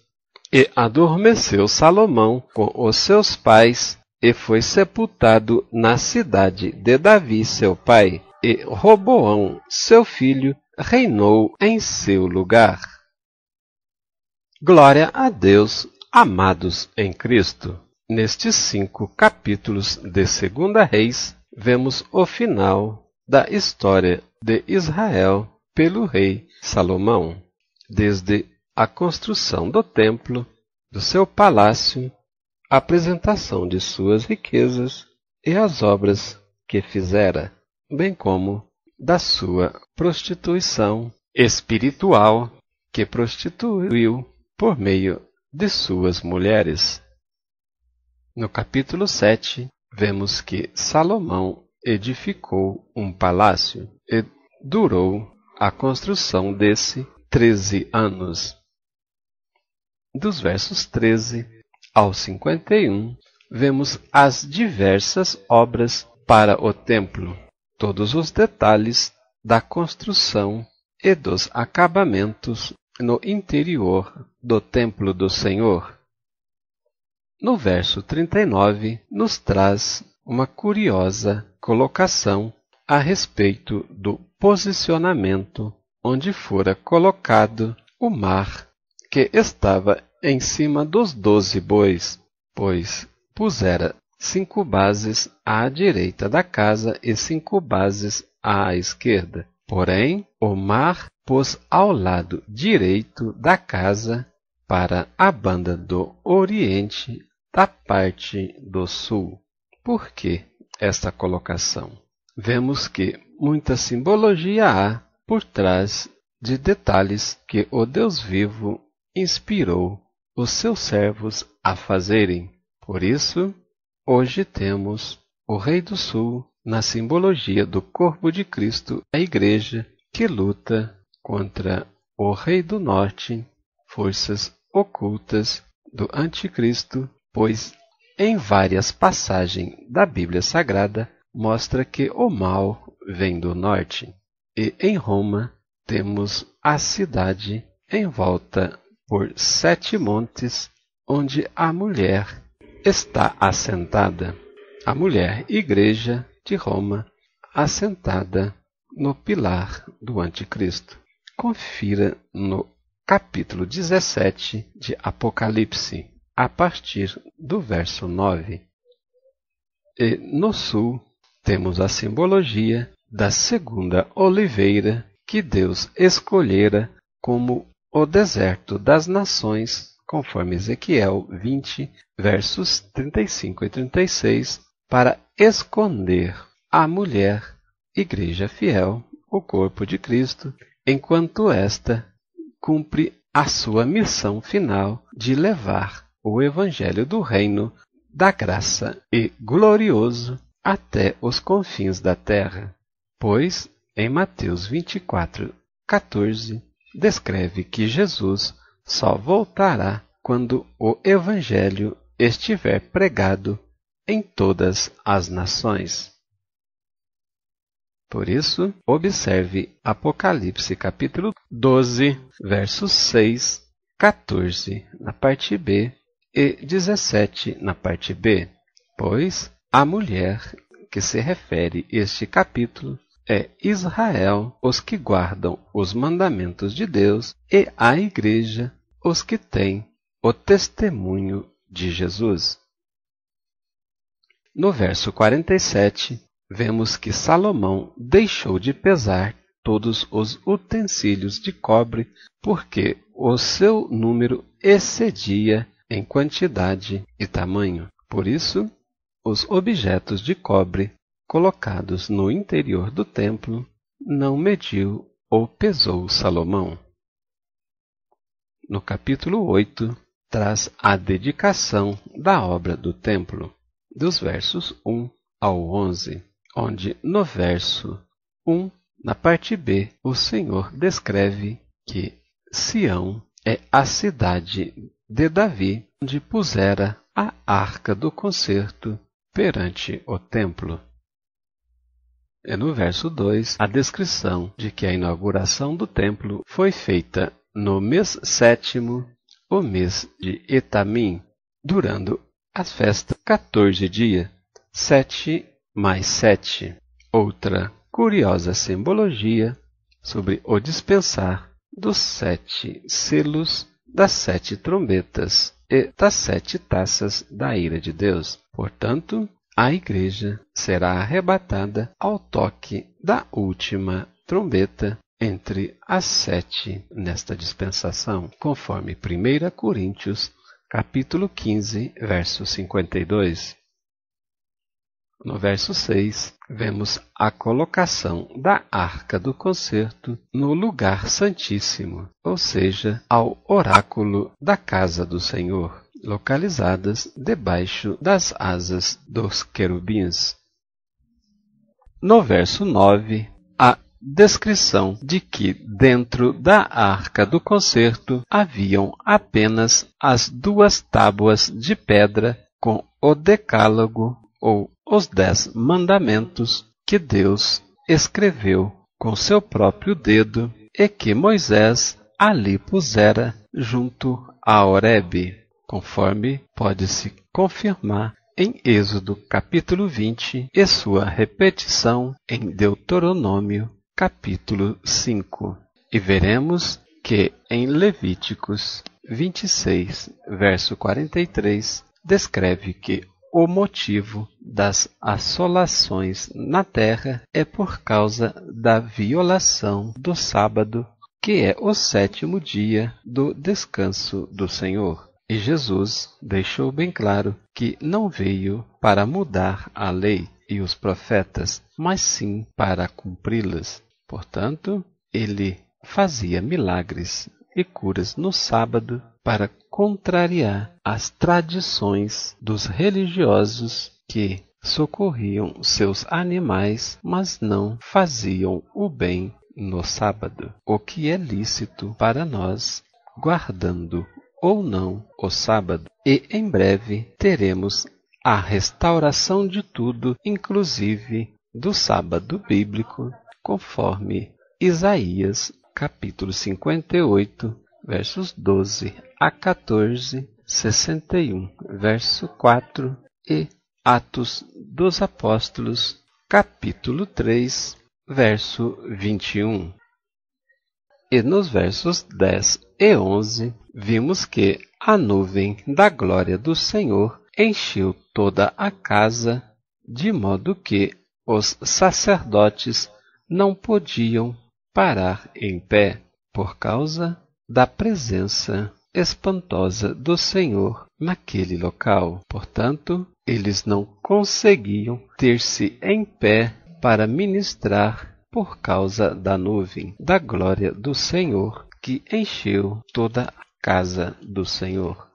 E adormeceu Salomão com os seus pais, e foi sepultado na cidade de Davi seu pai, e Roboão seu filho reinou em seu lugar. Glória a Deus, amados em Cristo. Nestes 5 capítulos de 2 Reis, vemos o final da história de Israel pelo rei Salomão, desde a construção do templo, do seu palácio, a apresentação de suas riquezas e as obras que fizera, bem como da sua prostituição espiritual, que prostituiu por meio de suas mulheres. No capítulo 7, vemos que Salomão edificou um palácio e durou a construção desse 13 anos. Dos versos 13 ao 51, vemos as diversas obras para o templo, todos os detalhes da construção e dos acabamentos no interior do templo do Senhor. No verso 39, nos traz uma curiosa colocação a respeito do posicionamento onde fora colocado o mar que estava em cima dos 12 bois, pois pusera 5 bases à direita da casa e 5 bases à esquerda. Porém, o mar pôs ao lado direito da casa para a banda do oriente da parte do sul. Por que esta colocação? Vemos que muita simbologia há por trás de detalhes que o Deus vivo inspirou os seus servos a fazerem. Por isso, hoje temos o Rei do Sul na simbologia do corpo de Cristo, a Igreja, que luta contra o Rei do Norte, forças ocultas do Anticristo, pois em várias passagens da Bíblia Sagrada mostra que o mal vem do norte. E em Roma temos a cidade em volta por 7 montes, onde a mulher está assentada. A mulher igreja de Roma, assentada no pilar do Anticristo. Confira no capítulo 17 de Apocalipse, a partir do verso 9. E no sul temos a simbologia da segunda oliveira que Deus escolhera como o deserto das nações, conforme Ezequiel 20, versos 35 e 36, para esconder a mulher, igreja fiel, o corpo de Cristo, enquanto esta cumpre a sua missão final de levar o evangelho do reino, da graça e glorioso até os confins da terra. Pois, em Mateus 24, 14, descreve que Jesus só voltará quando o evangelho estiver pregado em todas as nações. Por isso, observe Apocalipse capítulo 12, versos 6, 14 na parte B e 17 na parte B, pois a mulher que se refere este capítulo é Israel, os que guardam os mandamentos de Deus, e a igreja, os que têm o testemunho de Jesus. No verso 47, vemos que Salomão deixou de pesar todos os utensílios de cobre, porque o seu número excedia em quantidade e tamanho. Por isso, os objetos de cobre colocados no interior do templo não mediu ou pesou Salomão. No capítulo 8, traz a dedicação da obra do templo, dos versos 1 ao 11, onde no verso 1, na parte B, o Senhor descreve que Sião é a cidade de Davi, onde pusera a arca do concerto perante o templo. E no verso 2, a descrição de que a inauguração do templo foi feita no mês 7º, o mês de Etamim, durando as festas 14 dias, 7 mais 7. Outra curiosa simbologia sobre o dispensar dos 7 selos, das 7 trombetas e das 7 taças da ira de Deus. Portanto, a igreja será arrebatada ao toque da última trombeta entre as 7 nesta dispensação, conforme 1 Coríntios, capítulo 15, verso 52. No verso 6, vemos a colocação da arca do concerto no lugar santíssimo, ou seja, ao oráculo da casa do Senhor, localizadas debaixo das asas dos querubins. No verso 9, a descrição de que dentro da arca do concerto haviam apenas as 2 tábuas de pedra com o decálogo ou os 10 mandamentos que Deus escreveu com seu próprio dedo e que Moisés ali pusera junto a Horebe, conforme pode-se confirmar em Êxodo capítulo 20 e sua repetição em Deuteronômio capítulo 5. E veremos que em Levíticos 26, verso 43, descreve que o motivo das assolações na terra é por causa da violação do sábado, que é o 7º dia do descanso do Senhor. E Jesus deixou bem claro que não veio para mudar a lei e os profetas, mas sim para cumpri-las. Portanto, ele fazia milagres e curas no sábado para contrariar as tradições dos religiosos que socorriam seus animais, mas não faziam o bem no sábado, o que é lícito para nós, guardando ou não o sábado. E em breve teremos a restauração de tudo, inclusive do sábado bíblico, conforme Isaías capítulo 58, versos 12 a 14, 61, verso 4 e Atos dos Apóstolos, capítulo 3, verso 21. E nos versos 10 e 11, vimos que a nuvem da glória do Senhor encheu toda a casa, de modo que os sacerdotes não podiam parar em pé, por causa da presença espantosa do Senhor naquele local. Portanto, eles não conseguiam ter-se em pé para ministrar por causa da nuvem da glória do Senhor que encheu toda a casa do Senhor.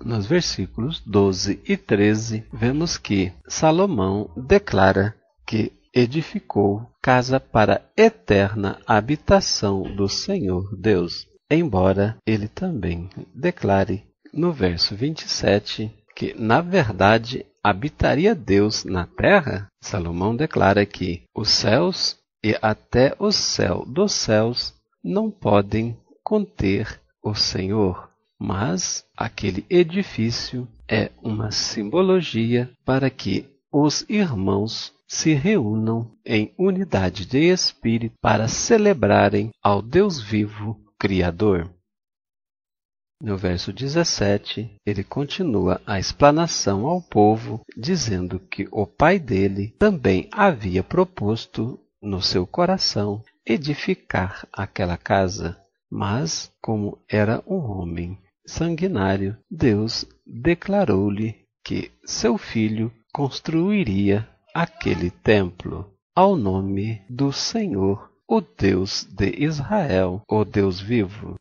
Nos versículos 12 e 13, vemos que Salomão declara que edificou casa para eterna habitação do Senhor Deus, embora ele também declare no verso 27 que, na verdade, habitaria Deus na terra. Salomão declara que os céus e até o céu dos céus não podem conter o Senhor, mas aquele edifício é uma simbologia para que os irmãos se reúnam em unidade de espírito para celebrarem ao Deus vivo, Criador. No verso 17, ele continua a explanação ao povo, dizendo que o pai dele também havia proposto no seu coração edificar aquela casa, mas, como era um homem sanguinário, Deus declarou-lhe que seu filho construiria aquele templo ao nome do Senhor, o Deus de Israel, o Deus vivo.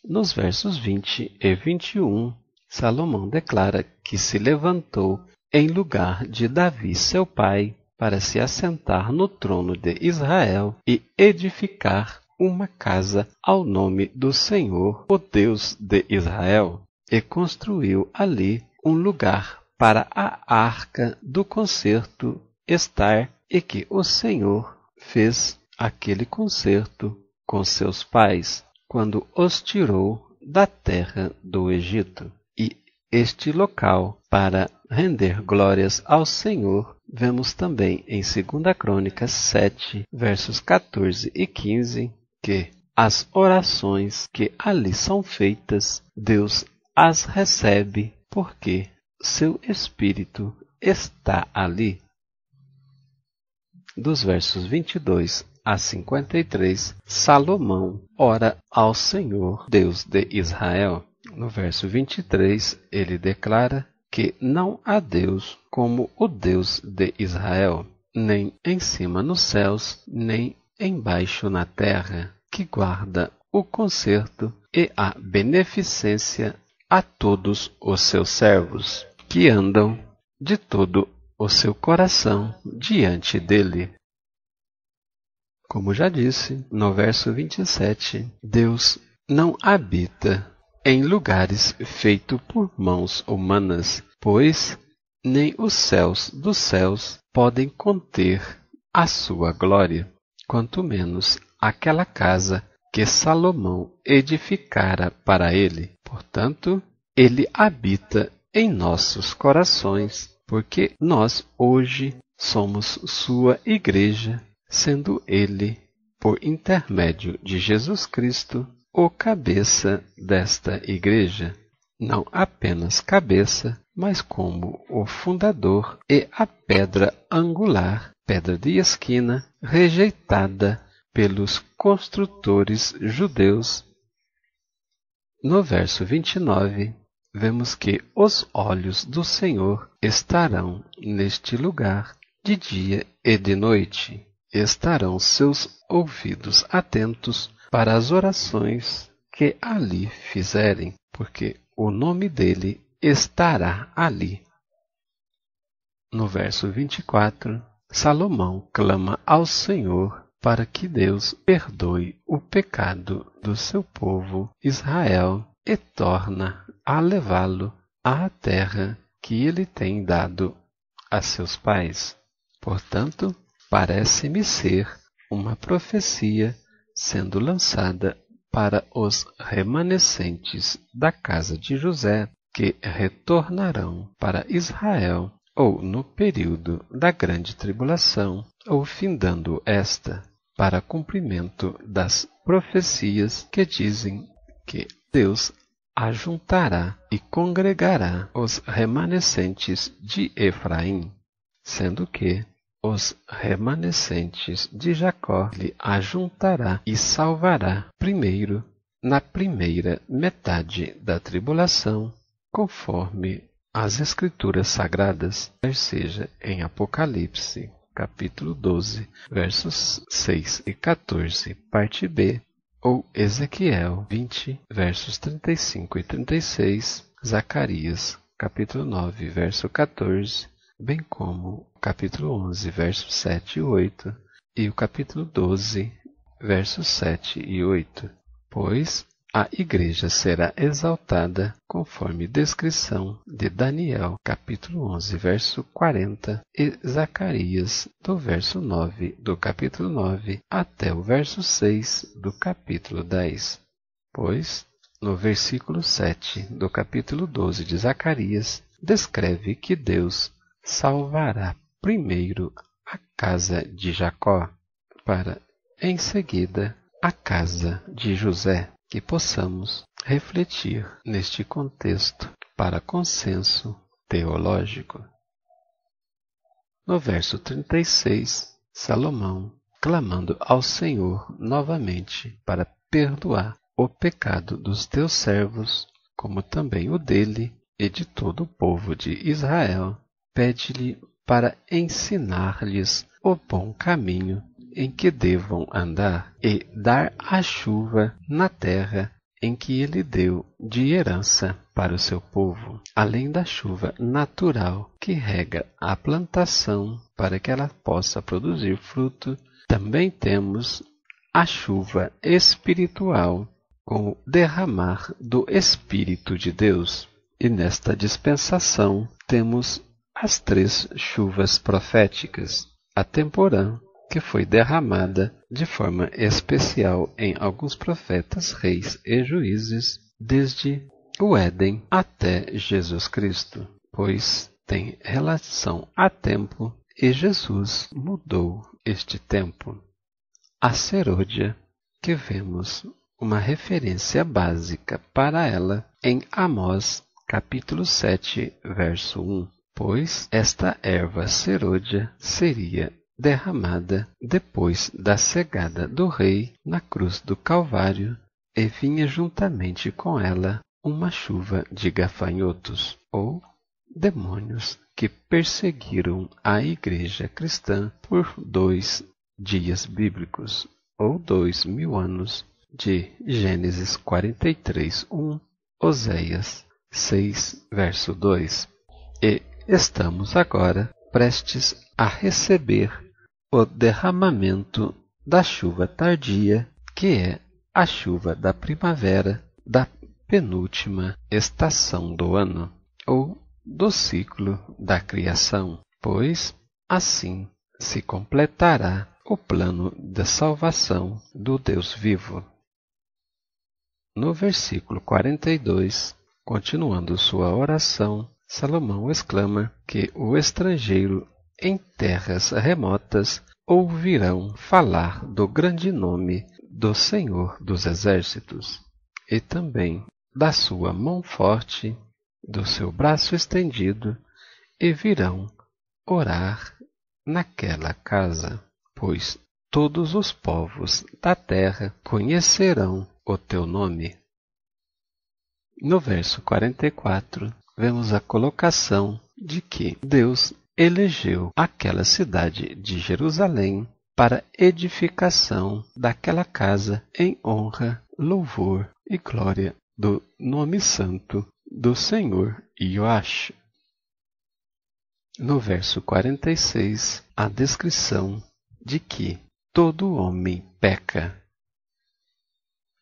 Nos versos 20 e 21, Salomão declara que se levantou em lugar de Davi, seu pai, para se assentar no trono de Israel e edificar uma casa ao nome do Senhor, o Deus de Israel, e construiu ali um lugar para a arca do concerto estar, e que o Senhor fez aquele concerto com seus pais, quando os tirou da terra do Egito. E este local, para render glórias ao Senhor, vemos também em 2 Crônicas 7, versos 14 e 15, que as orações que ali são feitas, Deus as recebe, porque seu Espírito está ali. Dos versos 22 a 53, Salomão ora ao Senhor, Deus de Israel. No verso 23, ele declara que não há Deus como o Deus de Israel, nem em cima nos céus, nem embaixo na terra, que guarda o conserto e a beneficência a todos os seus servos, que andam de todo o seu coração diante dele. Como já disse, no verso 27, Deus não habita em lugares feitos por mãos humanas, pois nem os céus dos céus podem conter a sua glória, quanto menos aquela casa que Salomão edificara para ele. Portanto, ele habita em nossos corações, porque nós hoje somos sua igreja, sendo ele, por intermédio de Jesus Cristo, o cabeça desta igreja. Não apenas cabeça, mas como o fundador e a pedra angular, pedra de esquina, rejeitada pelos construtores judeus. No verso 29, vemos que os olhos do Senhor estarão neste lugar de dia e de noite. Estarão seus ouvidos atentos para as orações que ali fizerem, porque o nome dele estará ali. No verso 24, Salomão clama ao Senhor para que Deus perdoe o pecado do seu povo Israel e torna a levá-lo à terra que ele tem dado a seus pais. Portanto, parece-me ser uma profecia sendo lançada para os remanescentes da casa de José, que retornarão para Israel, ou no período da grande tribulação, ou findando esta, para cumprimento das profecias que dizem que Deus ajuntará e congregará os remanescentes de Efraim, sendo que os remanescentes de Jacó lhe ajuntará e salvará primeiro na primeira metade da tribulação, conforme as Escrituras Sagradas, quer seja em Apocalipse, capítulo 12, versos 6 e 14, parte B, ou Ezequiel 20, versos 35 e 36, Zacarias, capítulo 9, verso 14, bem como o capítulo 11, versos 7 e 8, e o capítulo 12, versos 7 e 8, pois a igreja será exaltada conforme descrição de Daniel, capítulo 11, verso 40, e Zacarias, do verso 9 do capítulo 9 até o verso 6 do capítulo 10. Pois, no versículo 7 do capítulo 12 de Zacarias, descreve que Deus salvará primeiro a casa de Jacó, para, em seguida, a casa de José. Que possamos refletir neste contexto para consenso teológico. No verso 36, Salomão, clamando ao Senhor novamente para perdoar o pecado dos teus servos, como também o dele e de todo o povo de Israel, pede-lhe para ensinar-lhes o bom caminho em que devam andar e dar a chuva na terra em que ele deu de herança para o seu povo, além da chuva natural que rega a plantação para que ela possa produzir fruto, também temos a chuva espiritual com o derramar do Espírito de Deus. E nesta dispensação temos as 3 chuvas proféticas, a temporã, que foi derramada de forma especial em alguns profetas, reis e juízes, desde o Éden até Jesus Cristo, pois tem relação a tempo e Jesus mudou este tempo. A serôdia, que vemos uma referência básica para ela em Amós, capítulo 7, verso 1, pois esta erva serôdia seria derramada depois da cegada do rei na cruz do Calvário, e vinha juntamente com ela uma chuva de gafanhotos, ou demônios, que perseguiram a igreja cristã por 2 dias bíblicos, ou 2000 anos, de Gênesis 43, 1, Oséias 6, verso 2. E estamos agora prestes a receber o derramamento da chuva tardia, que é a chuva da primavera da penúltima estação do ano, ou do ciclo da criação, pois assim se completará o plano da salvação do Deus vivo. No versículo 42, continuando sua oração, Salomão exclama que o estrangeiro em terras remotas ouvirão falar do grande nome do Senhor dos Exércitos, e também da sua mão forte, do seu braço estendido, e virão orar naquela casa, pois todos os povos da terra conhecerão o teu nome. No verso 44, vemos a colocação de que Deus elegeu aquela cidade de Jerusalém para edificação daquela casa em honra, louvor e glória do nome santo do Senhor Yoash. No verso 46, a descrição de que todo homem peca.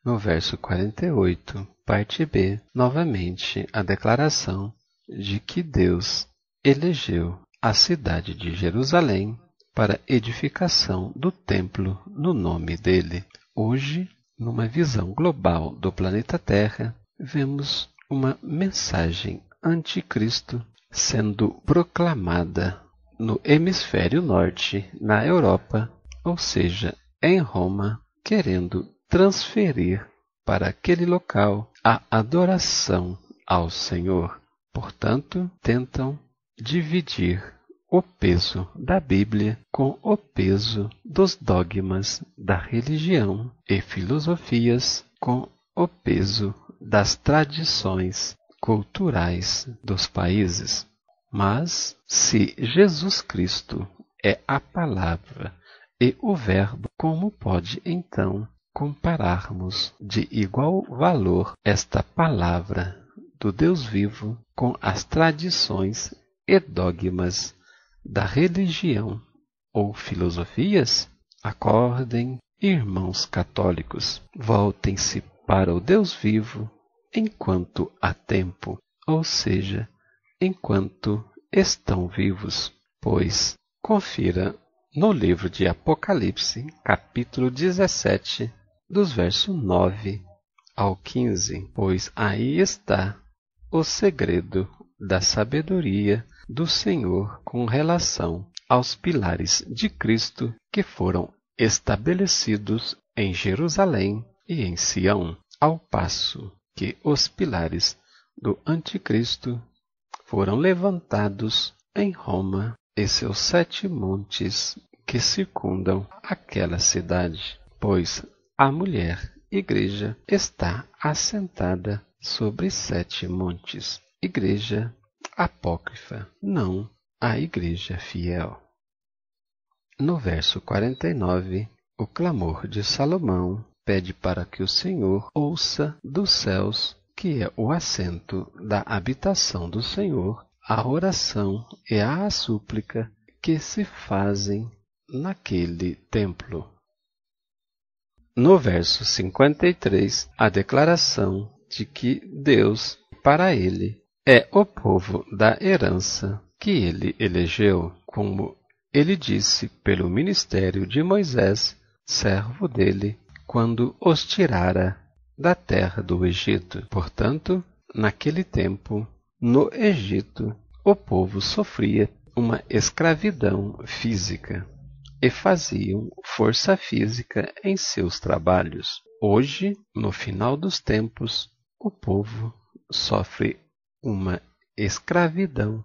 No verso 48, parte B, novamente a declaração de que Deus elegeu a cidade de Jerusalém para edificação do templo no nome dele. Hoje numa visão global do planeta Terra, vemos uma mensagem anticristo sendo proclamada no hemisfério norte, na Europa, ou seja, em Roma, querendo transferir para aquele local a adoração ao Senhor. Portanto, tentam dividir o peso da Bíblia com o peso dos dogmas da religião e filosofias com o peso das tradições culturais dos países. Mas, se Jesus Cristo é a palavra e o Verbo, como pode então compararmos de igual valor esta palavra do Deus vivo com as tradições e dogmas da religião ou filosofias? Acordem, irmãos católicos, voltem-se para o Deus vivo enquanto há tempo, ou seja, enquanto estão vivos, pois confira no livro de Apocalipse, capítulo 17, dos versos 9 ao 15, pois aí está o segredo da sabedoria do Senhor com relação aos pilares de Cristo que foram estabelecidos em Jerusalém e em Sião, ao passo que os pilares do Anticristo foram levantados em Roma e seus 7 montes que circundam aquela cidade, pois a mulher igreja está assentada sobre 7 montes. Igreja apócrifa, não a igreja fiel. No verso 49, o clamor de Salomão pede para que o Senhor ouça dos céus, que é o assento da habitação do Senhor, a oração e a súplica que se fazem naquele templo. No verso 53, a declaração de que Deus, para ele, é o povo da herança que ele elegeu, como ele disse pelo ministério de Moisés, servo dele, quando os tirara da terra do Egito. Portanto, naquele tempo, no Egito, o povo sofria uma escravidão física e faziam força física em seus trabalhos. Hoje, no final dos tempos, o povo sofre uma escravidão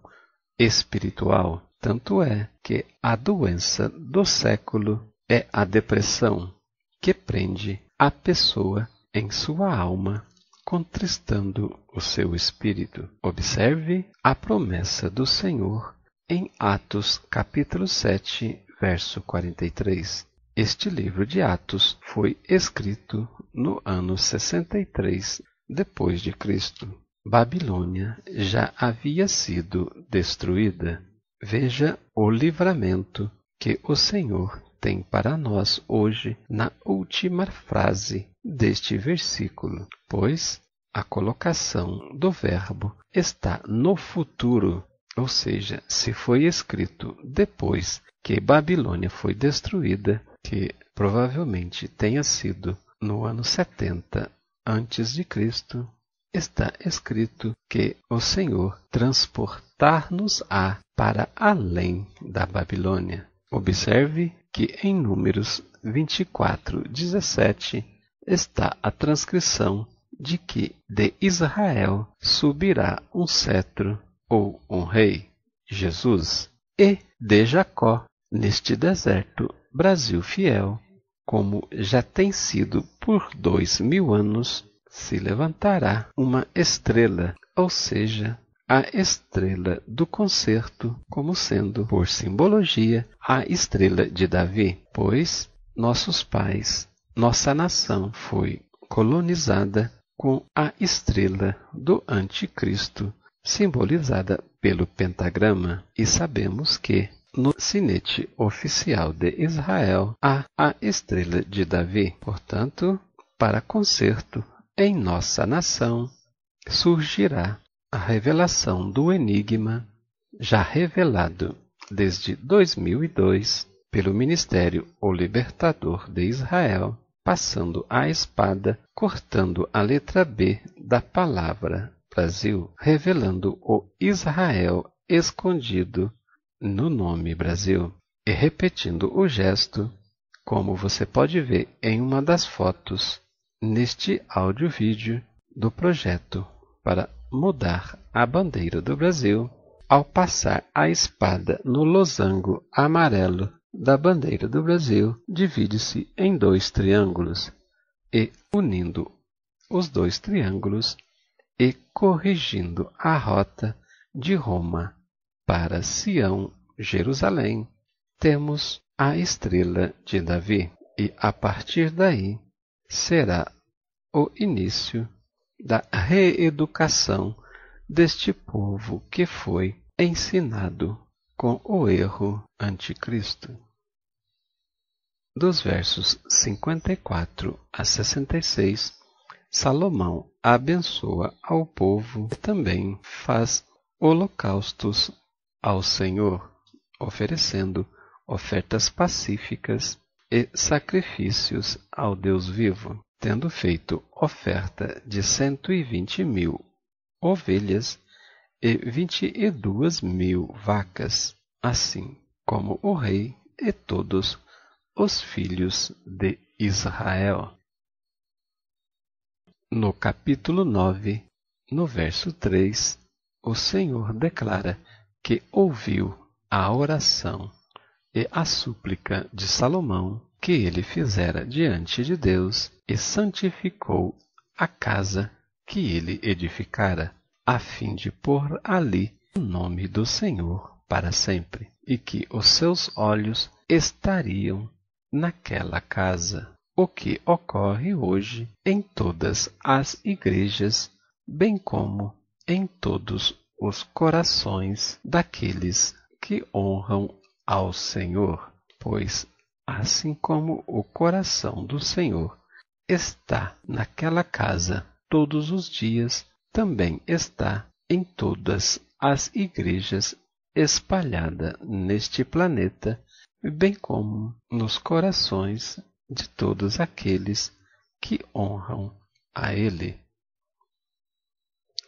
espiritual. Tanto é que a doença do século é a depressão, que prende a pessoa em sua alma, contristando o seu espírito. Observe a promessa do Senhor em Atos capítulo 7, verso 43. Este livro de Atos foi escrito no ano 63 depois de Cristo. Babilônia já havia sido destruída. Veja o livramento que o Senhor tem para nós hoje na última frase deste versículo, pois a colocação do verbo está no futuro, ou seja, se foi escrito depois que Babilônia foi destruída, que provavelmente tenha sido no ano 70 antes de Cristo, está escrito que o Senhor transportar-nos-á para além da Babilônia. Observe que em Números 24:17 está a transcrição de que de Israel subirá um cetro ou um rei, Jesus, e de Jacó, neste deserto, Brasil fiel, como já tem sido por 2000 anos, se levantará uma estrela, ou seja, a estrela do concerto, como sendo, por simbologia, a estrela de Davi, pois nossos pais, nossa nação foi colonizada com a estrela do Anticristo, simbolizada pelo pentagrama, e sabemos que no sinete oficial de Israel há a estrela de Davi. Portanto, para concerto em nossa nação surgirá a revelação do enigma já revelado desde 2002 pelo Ministério O Libertador de Israel, passando a espada, cortando a letra B da palavra Brasil, revelando o Israel escondido no nome Brasil, e repetindo o gesto, como você pode ver em uma das fotos neste áudio-vídeo do projeto para mudar a bandeira do Brasil. Ao passar a espada no losango amarelo da bandeira do Brasil, divide-se em 2 triângulos, e unindo os 2 triângulos e corrigindo a rota de Roma para Sião, Jerusalém, temos a estrela de Davi, e a partir daí será o início da reeducação deste povo que foi ensinado com o erro anticristo. Dos versos 54 a 66, Salomão abençoa ao povo e também faz holocaustos ao Senhor, oferecendo ofertas pacíficas e sacrifícios ao Deus vivo, tendo feito oferta de 120.000 ovelhas e 22.000 vacas, assim como o rei e todos os filhos de Israel. No capítulo 9, no verso 3, o Senhor declara que ouviu a oração e a súplica de Salomão que ele fizera diante de Deus e santificou a casa que ele edificara, a fim de pôr ali o nome do Senhor para sempre, e que os seus olhos estariam naquela casa, o que ocorre hoje em todas as igrejas, bem como em todos os corações daqueles que honram ao Senhor, pois assim como o coração do Senhor está naquela casa todos os dias, também está em todas as igrejas espalhadas neste planeta, bem como nos corações de todos aqueles que honram a Ele.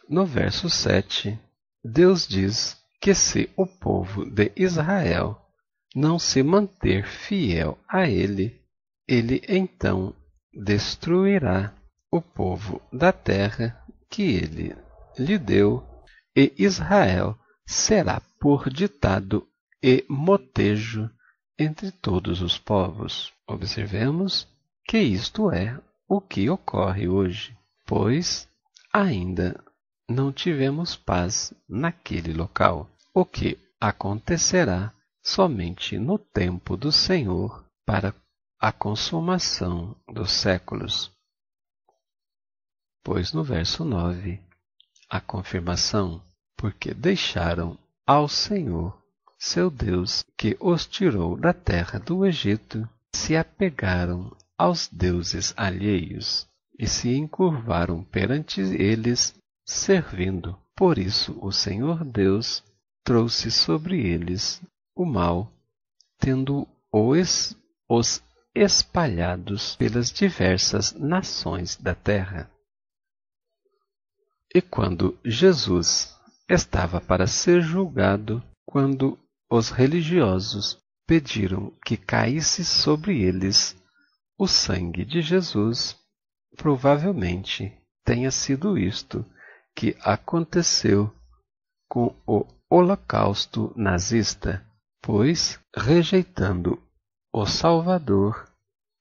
No verso 7, Deus diz que se o povo de Israel não se manter fiel a Ele, Ele então destruirá o povo da terra que Ele lhe deu, e Israel será por ditado e motejo entre todos os povos. Observemos que isto é o que ocorre hoje, pois ainda não tivemos paz naquele local, o que acontecerá somente no tempo do Senhor para a consumação dos séculos. Pois no verso 9, a confirmação, porque deixaram ao Senhor, seu Deus, que os tirou da terra do Egito, se apegaram aos deuses alheios e se encurvaram perante eles, servindo. Por isso o Senhor Deus trouxe sobre eles o mal, tendo-os espalhados pelas diversas nações da terra. E quando Jesus estava para ser julgado, quando os religiosos pediram que caísse sobre eles o sangue de Jesus, provavelmente tenha sido isto que aconteceu com o Holocausto nazista, pois, rejeitando o Salvador,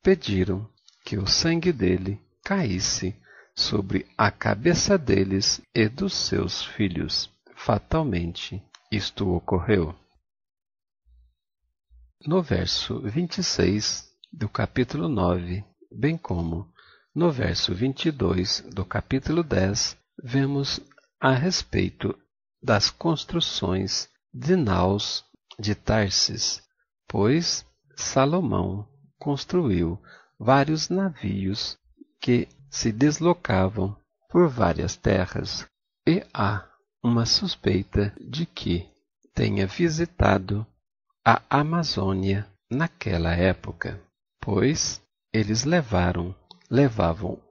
pediram que o sangue dele caísse sobre a cabeça deles e dos seus filhos. Fatalmente, isto ocorreu. No verso 26 do capítulo 9, bem como no verso 22 do capítulo 10, vemos a respeito das construções de naus de Tarsis, pois Salomão construiu vários navios que se deslocavam por várias terras, e há uma suspeita de que tenha visitado a Amazônia naquela época, pois eles levavam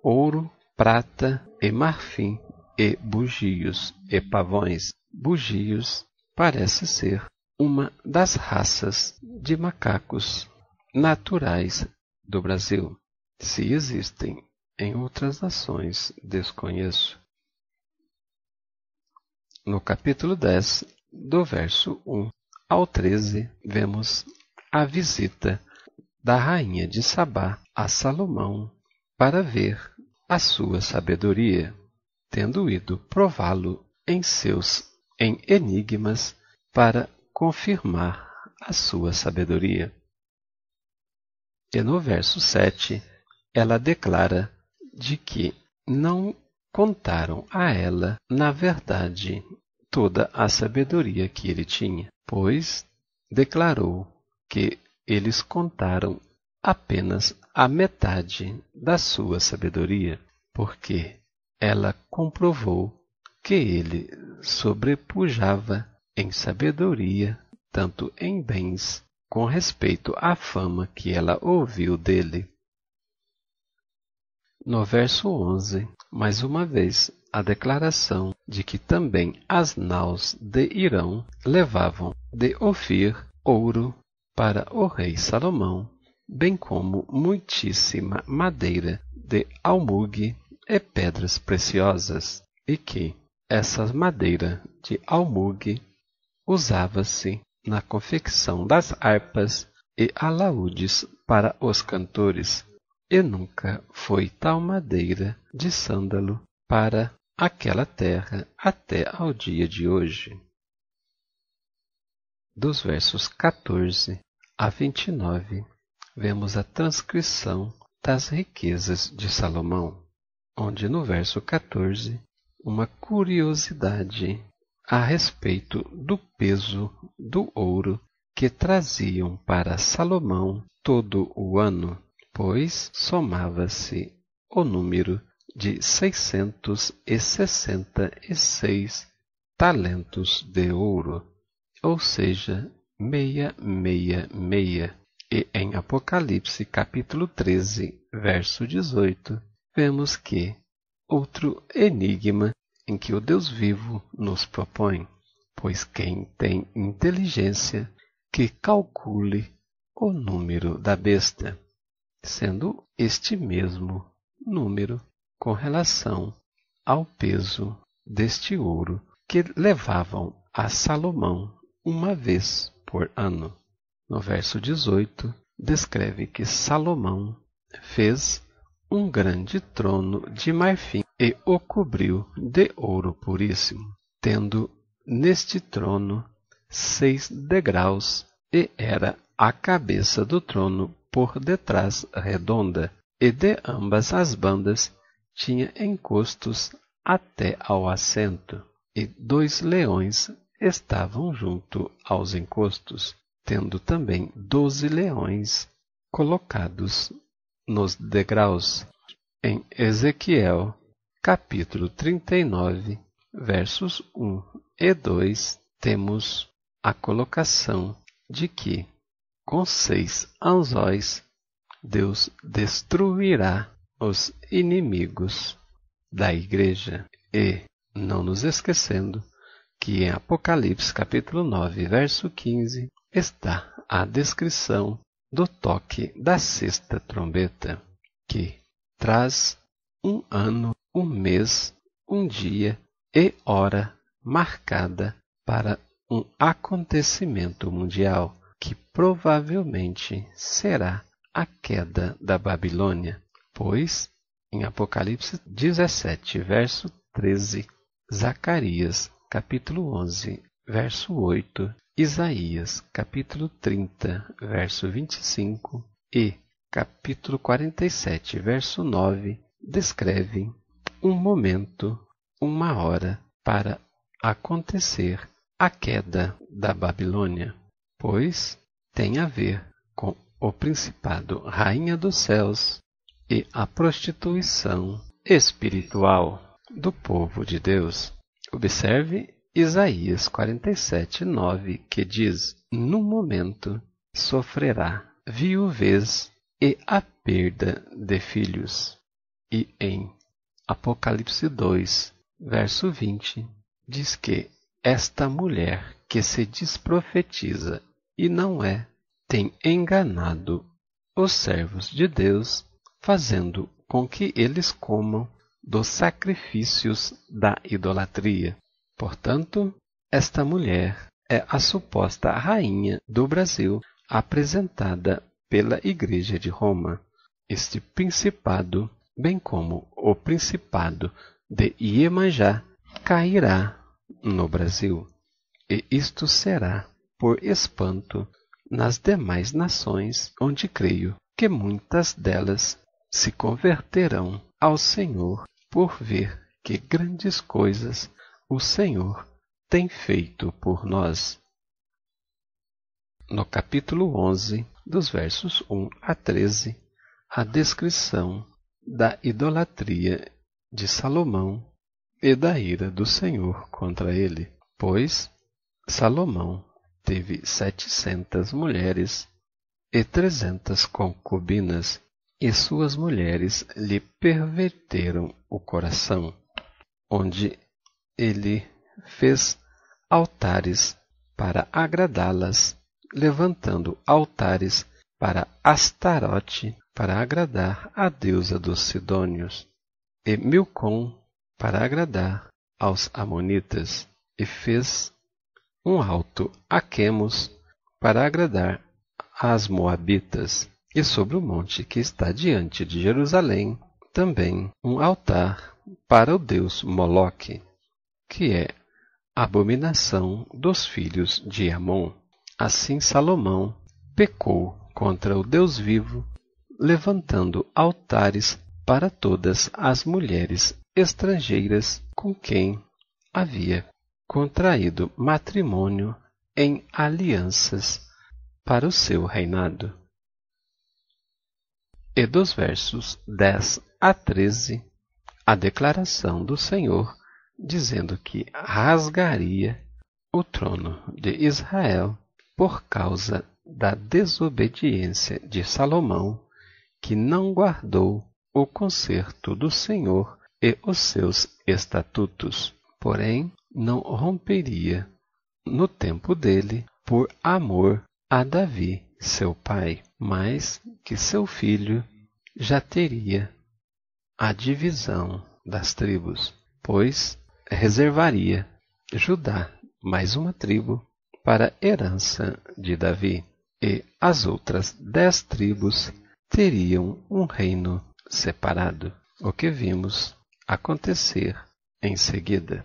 ouro, prata e marfim, e bugios e pavões. Bugios parece ser uma das raças de macacos naturais do Brasil. Se existem em outras nações, desconheço. No capítulo 10, do verso 1 ao 13, vemos a visita da rainha de Sabá a Salomão para ver a sua sabedoria, tendo ido prová-lo em enigmas para confirmar a sua sabedoria. E no verso 7, ela declara de que não contaram a ela, na verdade, toda a sabedoria que ele tinha, pois declarou que eles contaram apenas a metade da sua sabedoria, porque ela comprovou que ele sobrepujava em sabedoria, tanto em bens, com respeito à fama que ela ouviu dele. No verso 11, mais uma vez, a declaração de que também as naus de Irão levavam de Ofir ouro para o rei Salomão, bem como muitíssima madeira de almugue e pedras preciosas, e que essa madeira de almugue usava-se na confecção das harpas e alaúdes para os cantores, e nunca foi tal madeira de sândalo para aquela terra até ao dia de hoje. Dos versos 14 a 29, vemos a transcrição das riquezas de Salomão, onde no verso 14, uma curiosidade a respeito do peso do ouro que traziam para Salomão todo o ano, pois somava-se o número de 666 talentos de ouro, ou seja, 666. E em Apocalipse capítulo 13, verso 18, vemos que outro enigma em que o Deus vivo nos propõe, pois quem tem inteligência que calcule o número da besta, sendo este mesmo número com relação ao peso deste ouro que levavam a Salomão uma vez por ano. No verso 18, descreve que Salomão fez um grande trono de marfim e o cobriu de ouro puríssimo, tendo neste trono 6 degraus, e era a cabeça do trono por detrás redonda, e de ambas as bandas tinha encostos até ao assento, e 2 leões estavam junto aos encostos, tendo também 12 leões colocados nos degraus. Em Ezequiel, capítulo 39, versos 1 e 2, temos a colocação de que, com 6 anzóis, Deus destruirá os inimigos da igreja. E, não nos esquecendo, que em Apocalipse capítulo 9, verso 15, está a descrição do toque da 6ª trombeta, que traz um ano, um mês, um dia e hora marcada para um acontecimento mundial, que provavelmente será a queda da Babilônia, pois em Apocalipse 17, verso 13, Zacarias capítulo 11, verso 8, Isaías capítulo 30, verso 25 e capítulo 47, verso 9, descrevem um momento, uma hora para acontecer a queda da Babilônia, pois tem a ver com o principado rainha dos céus e a prostituição espiritual do povo de Deus. Observe Isaías 47, 9, que diz: "No momento sofrerá viuvez e a perda de filhos. E em Apocalipse 2, verso 20, diz que esta mulher que se diz profetiza e não é, tem enganado os servos de Deus, fazendo com que eles comam dos sacrifícios da idolatria. Portanto, esta mulher é a suposta rainha do Brasil, apresentada pela Igreja de Roma. Este principado, bem como o principado de Iemanjá, cairá no Brasil, e isto será por espanto nas demais nações, onde creio que muitas delas se converterão ao Senhor por ver que grandes coisas o Senhor tem feito por nós. No capítulo 11, dos versos 1 a 13, a descrição da idolatria de Salomão e da ira do Senhor contra ele, pois Salomão teve 700 mulheres e 300 concubinas, e suas mulheres lhe perverteram o coração, onde ele fez altares para agradá-las, levantando altares para Astarote, para agradar a deusa dos Sidônios, e Milcom, para agradar aos amonitas, e fez um alto a Quemos, para agradar às moabitas, e sobre o monte que está diante de Jerusalém, também um altar para o deus Moloque, que é abominação dos filhos de Amon. Assim Salomão pecou contra o Deus vivo, levantando altares para todas as mulheres estrangeiras com quem havia contraído matrimônio em alianças para o seu reinado. E dos versos 10 a 13, a declaração do Senhor, dizendo que rasgaria o trono de Israel por causa da desobediência de Salomão, que não guardou o concerto do Senhor e os seus estatutos, porém não romperia no tempo dele por amor a Davi, seu pai, mas que seu filho já teria a divisão das tribos, pois reservaria Judá mais uma tribo para herança de Davi, e as outras 10 tribos teriam um reino separado, o que vimos acontecer em seguida.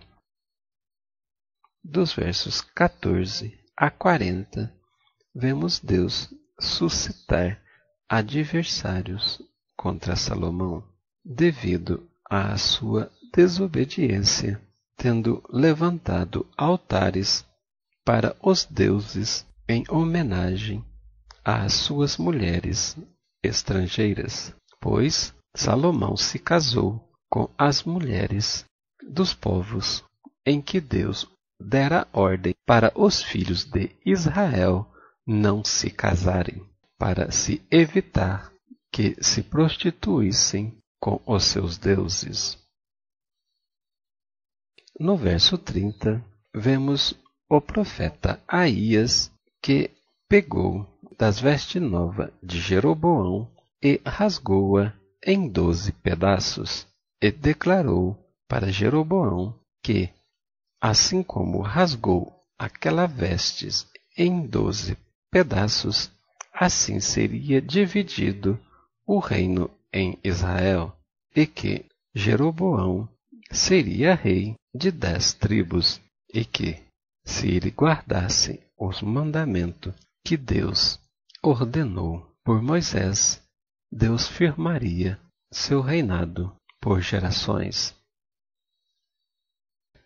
Dos versos 14 a 40, vemos Deus suscitar adversários contra Salomão, devido à sua desobediência, tendo levantado altares para os deuses em homenagem às suas mulheres estrangeiras, pois Salomão se casou com as mulheres dos povos em que Deus dera ordem para os filhos de Israel não se casarem, para se evitar que se prostituíssem com os seus deuses. No verso 30, vemos o profeta Aías, que pegou das vestes novas de Jeroboão e rasgou-a em 12 pedaços, e declarou para Jeroboão que, assim como rasgou aquela vestes em 12 pedaços, assim seria dividido o reino em Israel, e que Jeroboão seria rei de 10 tribos, e que, se ele guardasse os mandamentos que Deus ordenou por Moisés, Deus firmaria seu reinado por gerações.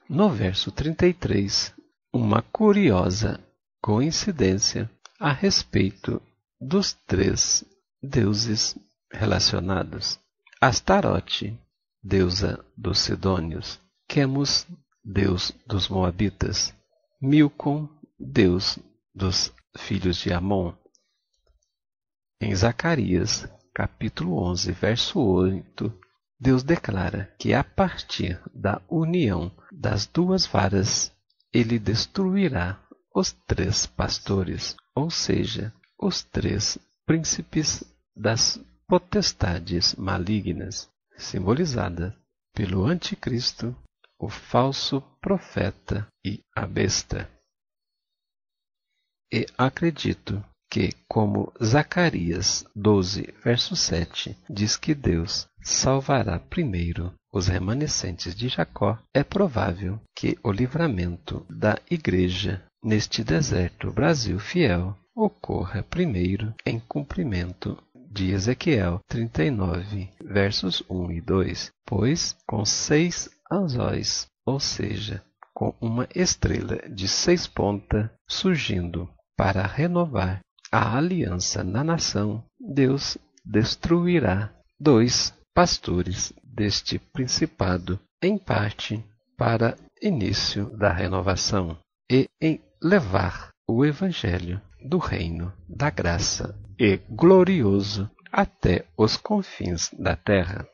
No verso 33, uma curiosa coincidência a respeito dos 3 deuses relacionados: Astarote, deusa dos Sidônios; Quemos, deus dos Moabitas; Milcom, deus dos filhos de Amon. Em Zacarias, capítulo 11, verso 8, Deus declara que a partir da união das duas varas, ele destruirá os 3 pastores, ou seja, os 3 príncipes das potestades malignas, simbolizadas pelo anticristo, o falso profeta e a besta. E acredito que, como Zacarias 12, verso 7, diz que Deus salvará primeiro os remanescentes de Jacó, é provável que o livramento da Igreja neste deserto Brasil fiel ocorra primeiro em cumprimento de Ezequiel 39, versos 1 e 2, pois com 6 anzóis, ou seja, com uma estrela de 6 pontas surgindo para renovar a aliança na nação, Deus destruirá 2 pastores deste principado, em parte para início da renovação, e em levar o evangelho do reino da graça e glorioso até os confins da terra.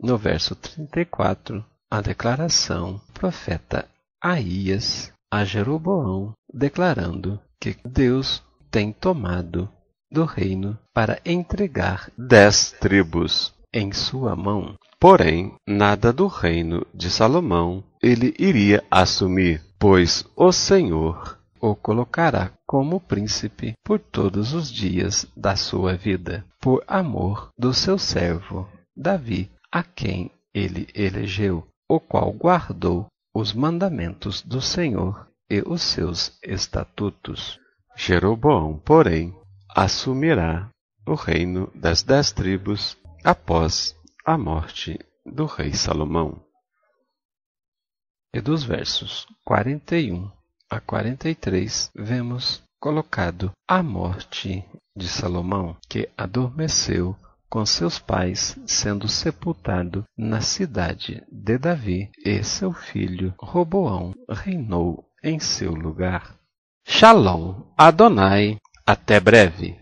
No verso 34, a declaração do profeta Aías a Jeroboão, declarando que Deus tem tomado do reino para entregar 10 tribos em sua mão. Porém, nada do reino de Salomão ele iria assumir, pois o Senhor o colocará como príncipe por todos os dias da sua vida, por amor do seu servo Davi, a quem ele elegeu, o qual guardou os mandamentos do Senhor e os seus estatutos. Jeroboão, porém, assumirá o reino das 10 tribos após a morte do rei Salomão. E dos versos 41 a 43, vemos colocado a morte de Salomão, que adormeceu com seus pais, sendo sepultado na cidade de Davi, e seu filho Roboão reinou em seu lugar. Shalom, Adonai, até breve.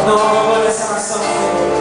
Não, agora essa nação, Senhor.